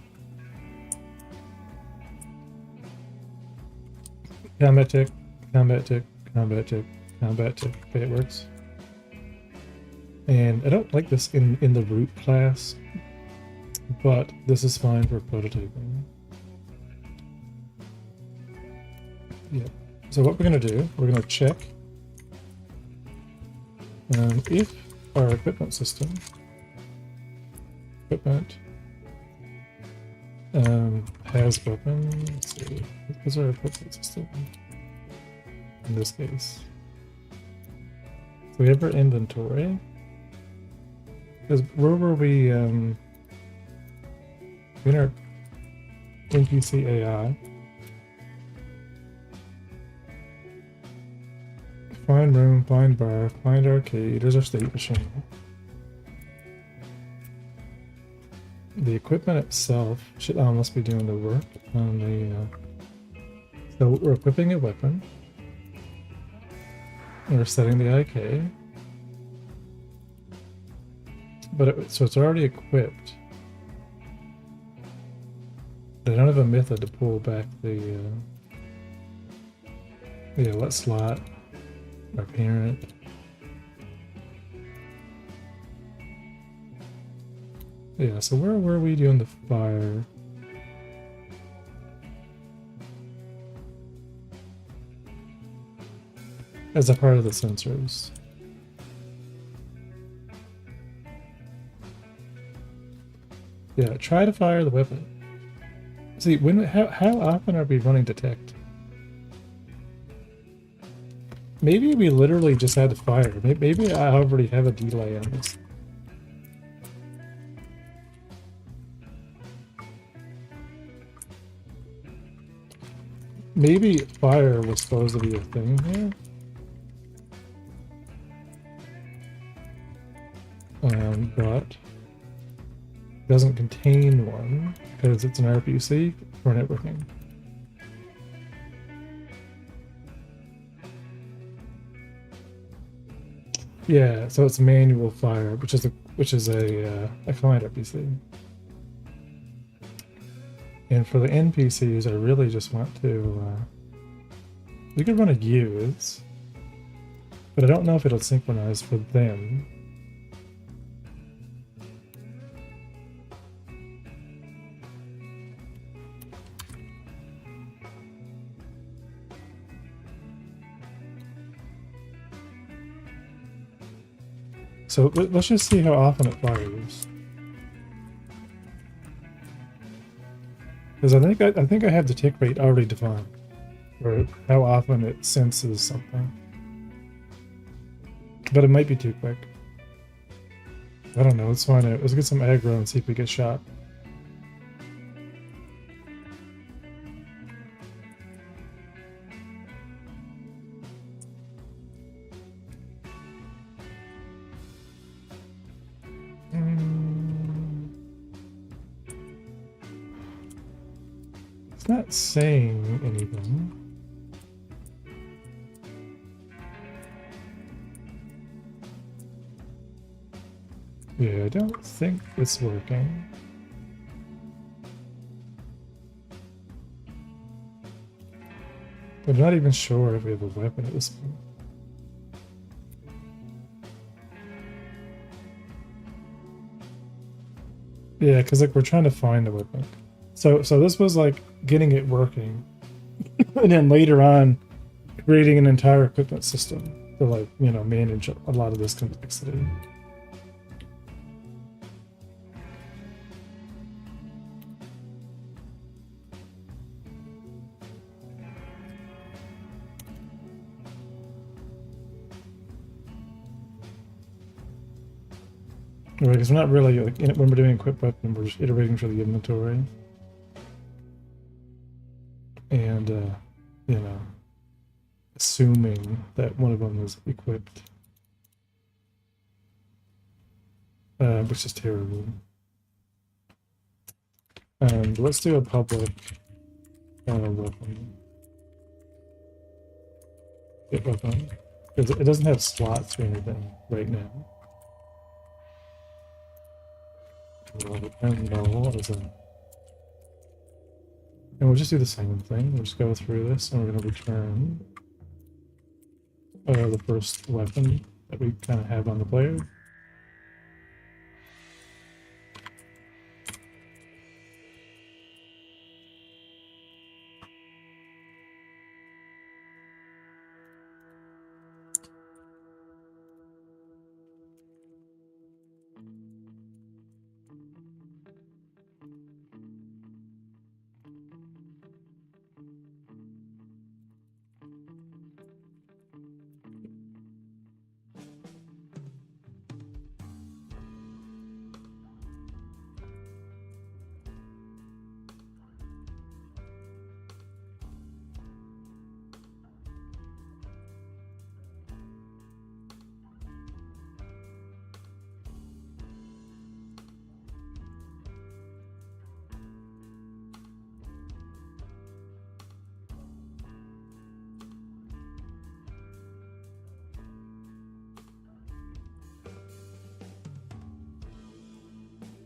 Combat tick, combat tick, combat tick, combat tick. Okay, it works. And I don't like this in the root class, but this is fine for prototyping. Yep. So what we're gonna do, we're gonna check if our equipment system has weapon. Let's see, what's our equipment system in this case? So we have our inventory. Because where were we in our NPC AI? Find room, find bar, find arcade. There's our state machine. The equipment itself should almost be doing the work on the. So we're equipping a weapon. We're setting the IK. But so it's already equipped. I don't have a method to pull back the. Yeah, let's slot our parent. Yeah, so where were we doing the fire? As a part of the sensors. Yeah, try to fire the weapon. See, how often are we running detect? Maybe we literally just had to fire. Maybe I already have a delay on this. Maybe fire was supposed to be a thing here. But doesn't contain one because it's an RPC for networking. Yeah, so it's manual fire, which is a client RPC. And for the NPCs, I really just want to. We could run a use, but I don't know if it'll synchronize for them. So let's just see how often it fires. Because I think I have the tick rate already defined, or how often it senses something. But it might be too quick. I don't know. Let's find out. Let's get some aggro and see if we get shot. It's not saying anything. Yeah, I don't think it's working. I'm not even sure if we have a weapon at this point. Yeah, because like we're trying to find a weapon. So this was like getting it working, and then later on, creating an entire equipment system to like manage a lot of this complexity. Right, because we're not really like when we're doing equip weapon, we're just iterating for the inventory, and assuming that one of them is equipped, which is terrible. And let's do a public weapon. Get weapon, because it doesn't have slots or anything right now. And we'll just do the same thing. We'll just go through this, and we're going to return the first weapon that we kind of have on the player.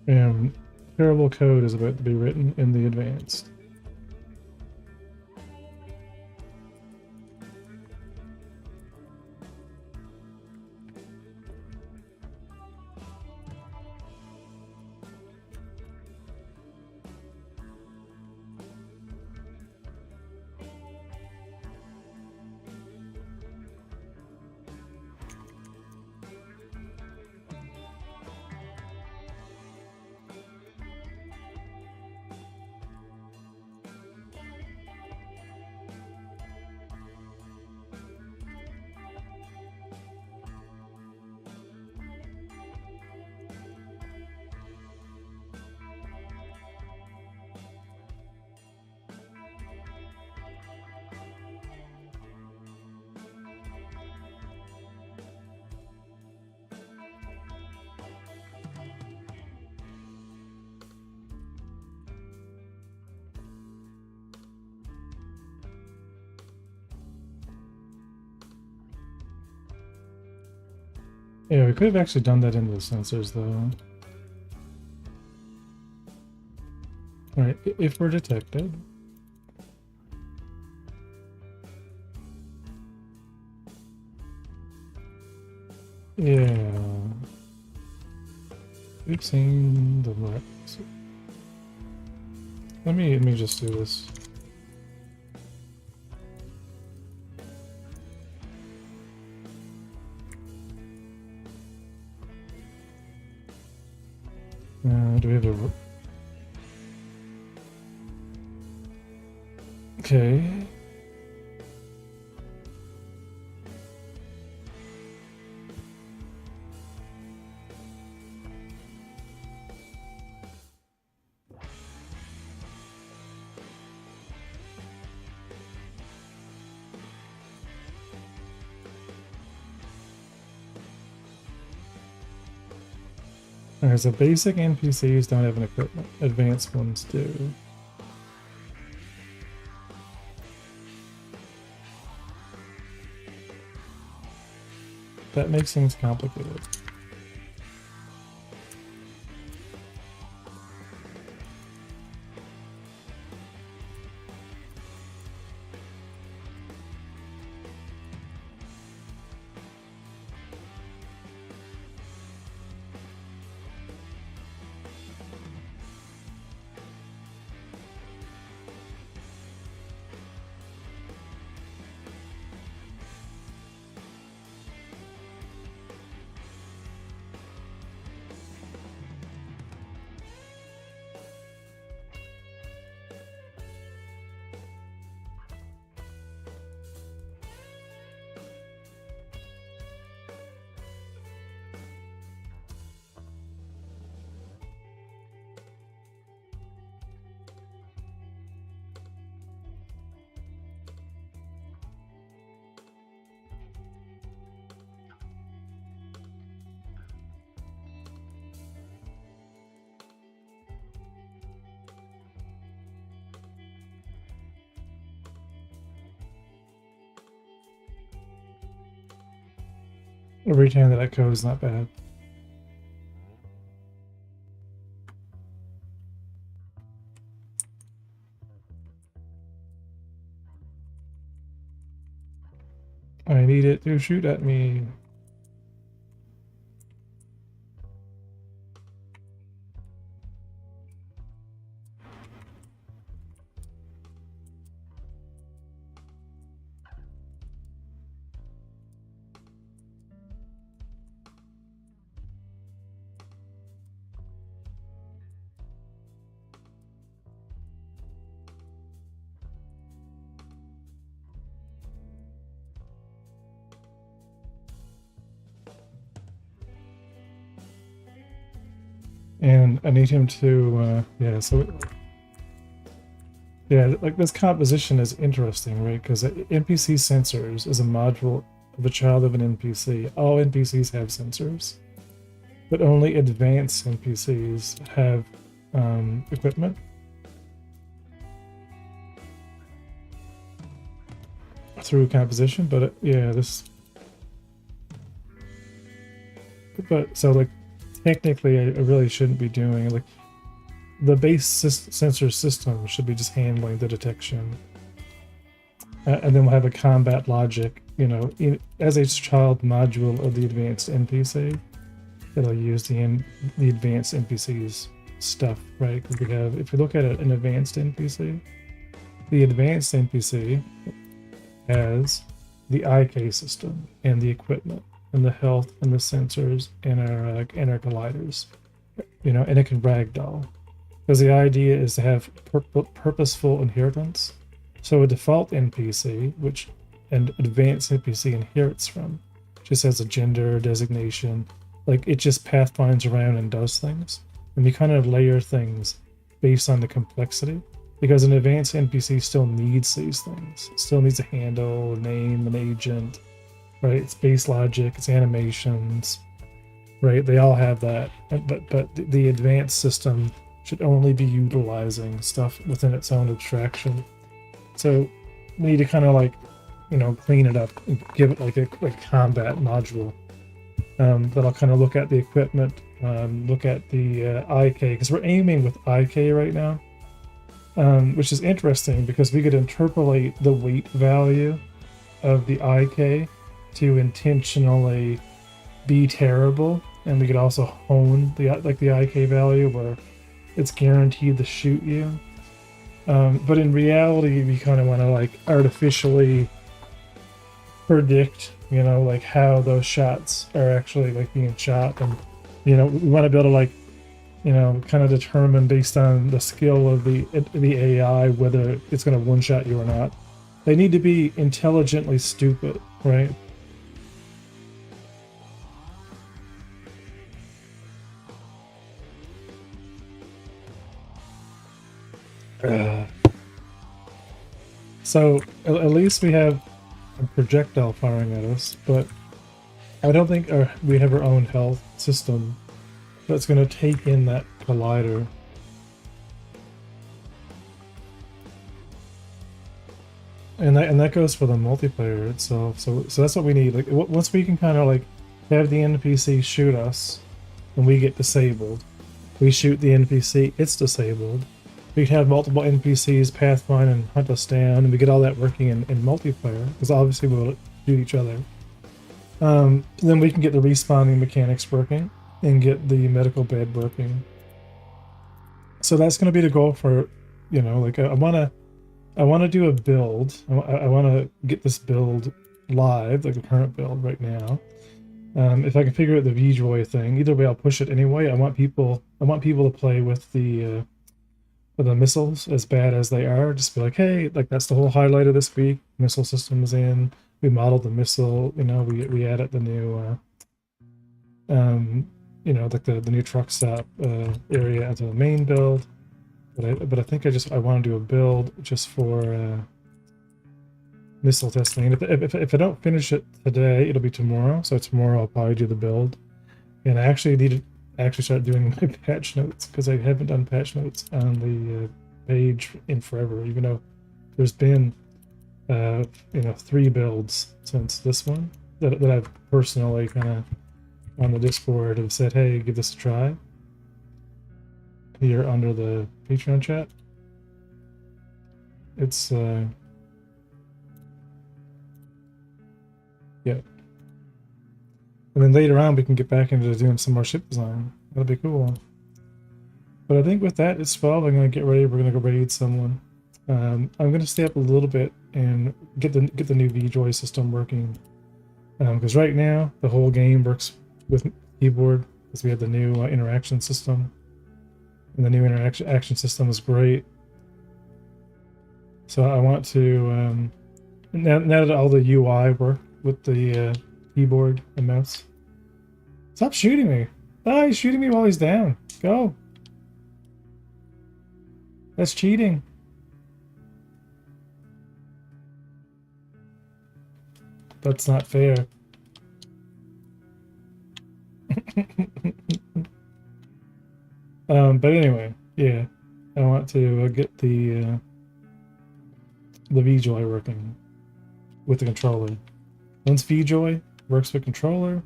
And terrible code is about to be written in the advanced. Yeah, we could have actually done that in the sensors, though. Alright, if we're detected. Yeah. We've seen the reps. Let me just do this. Do we have a... Okay. Okay, so basic NPCs don't have an equipment. Advanced ones do. That makes things complicated. Every time that I code is not bad. I need it to shoot at me. And I need him to, yeah, so, yeah, like this composition is interesting, right? Because NPC sensors is a module of a child of an NPC. All NPCs have sensors, but only advanced NPCs have equipment. Through composition, but yeah, this, but so like, technically, I really shouldn't be doing like the base sensor system should be just handling the detection, and then we'll have a combat logic, you know, as a child module of the advanced NPC that'll use the advanced NPC's stuff, right? Because we have, if we look at an advanced NPC, the advanced NPC has the IK system and the equipment and the health and the sensors and our colliders, you know, and it can ragdoll. Because the idea is to have purposeful inheritance. So a default NPC, which an advanced NPC inherits from, just has a gender designation, like it just pathfinds around and does things. And we kind of layer things based on the complexity, because an advanced NPC still needs these things. It still needs a handle, a name, an agent, right? It's base logic, it's animations, right? They all have that, but the advanced system should only be utilizing stuff within its own abstraction. So we need to kind of like, you know, clean it up and give it like a combat module. That'll kind of look at the equipment, look at the IK, because we're aiming with IK right now, which is interesting because we could interpolate the weight value of the IK to intentionally be terrible, and we could also hone the IK value where it's guaranteed to shoot you. But in reality, we kind of want to like artificially predict, you know, like how those shots are actually like being shot, and you know, we want to be able to like you know, kind of determine based on the skill of the AI whether it's going to one-shot you or not. They need to be intelligently stupid, right? Uh, so at least we have a projectile firing at us, but I don't think we have our own health system that's going to take in that collider. And that goes for the multiplayer itself. So that's what we need. Like once we can kind of like have the NPC shoot us, and we get disabled. We shoot the NPC, it's disabled. We can have multiple NPCs pathfind and hunt us down, and we get all that working in multiplayer, because obviously we'll shoot each other. Then we can get the respawning mechanics working and get the medical bed working. So that's going to be the goal for, you know, like I want to do a build. I want to get this build live, like the current build right now. If I can figure out the VJoy thing, either way I'll push it anyway. I want people to play with the missiles, as bad as they are. Just be like, hey, like that's the whole highlight of this week. Missile system is in. We modeled the missile. You know, we added the new, you know, like the new truck stop area into the main build. But I think I want to do a build just for missile testing. If I don't finish it today, it'll be tomorrow. So tomorrow I'll probably do the build. And I actually need to start doing my patch notes, because I haven't done patch notes on the page in forever, even though there's been you know, 3 builds since this one that I've personally kind of on the Discord have said, hey, give this a try. Here under the Patreon chat. It's yeah. And then later on we can get back into doing some more ship design. That'll be cool. But I think with that, it's 12. I'm gonna get ready. We're gonna go raid someone. I'm gonna stay up a little bit and get the new VJoy system working. Because right now the whole game works with keyboard, because we have the new interaction system, and the new interaction system is great. So I want to now that all the UI work with the keyboard and mouse. Stop shooting me! Oh, he's shooting me while he's down. Go. That's cheating. That's not fair. But anyway, yeah, I want to get the VJoy working with the controller. Once VJoy works with controller,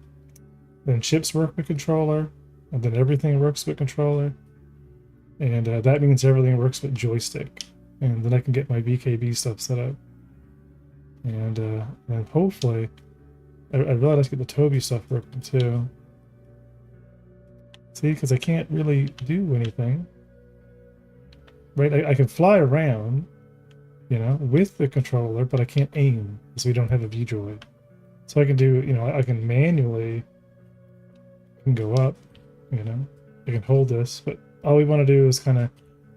then chips work with controller, and then everything works with controller, and that means everything works with joystick, and then I can get my VKB stuff set up, and hopefully I really like to get the Toby stuff working too. See, because I can't really do anything, right? I can fly around, you know, with the controller, but I can't aim because we don't have a VJoy. So I can do, you know, I can manually go up, you know, I can hold this, but all we want to do is kind of,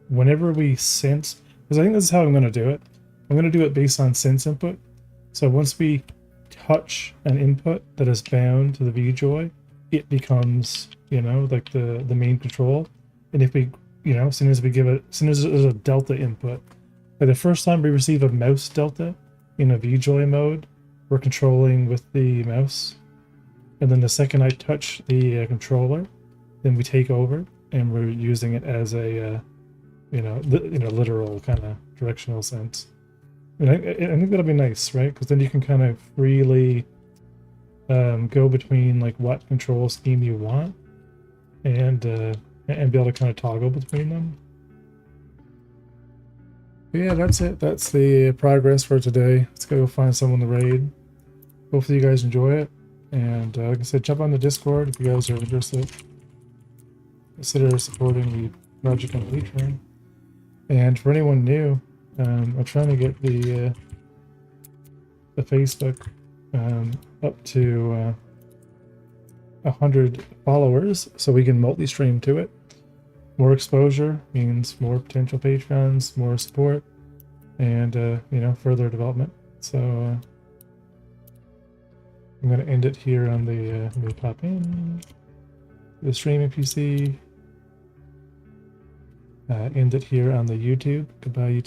whenever we sense, because I think this is how I'm going to do it. I'm going to do it based on sense input. So once we touch an input that is bound to the VJoy, it becomes, you know, like the main control. And if we, you know, as soon as we give it, as soon as there's a delta input, like the first time we receive a mouse delta in a VJoy mode, we're controlling with the mouse. And then the second I touch the controller, then we take over and we're using it as a, you know, literal kind of directional sense. And I think that'll be nice, right? Because then you can kind of freely go between like what control scheme you want, and be able to kind of toggle between them. But yeah, that's it. That's the progress for today. Let's go find someone to raid. Hopefully you guys enjoy it. And like I said, jump on the Discord if you guys are interested. Consider supporting the project on Patreon. And for anyone new, I'm trying to get the Facebook up to 100 followers so we can multi-stream to it. more exposure means more potential patrons, more support, and you know, further development. So I'm going to end it here on the. Let me pop in the streaming PC. End it here on the YouTube. Goodbye, YouTube.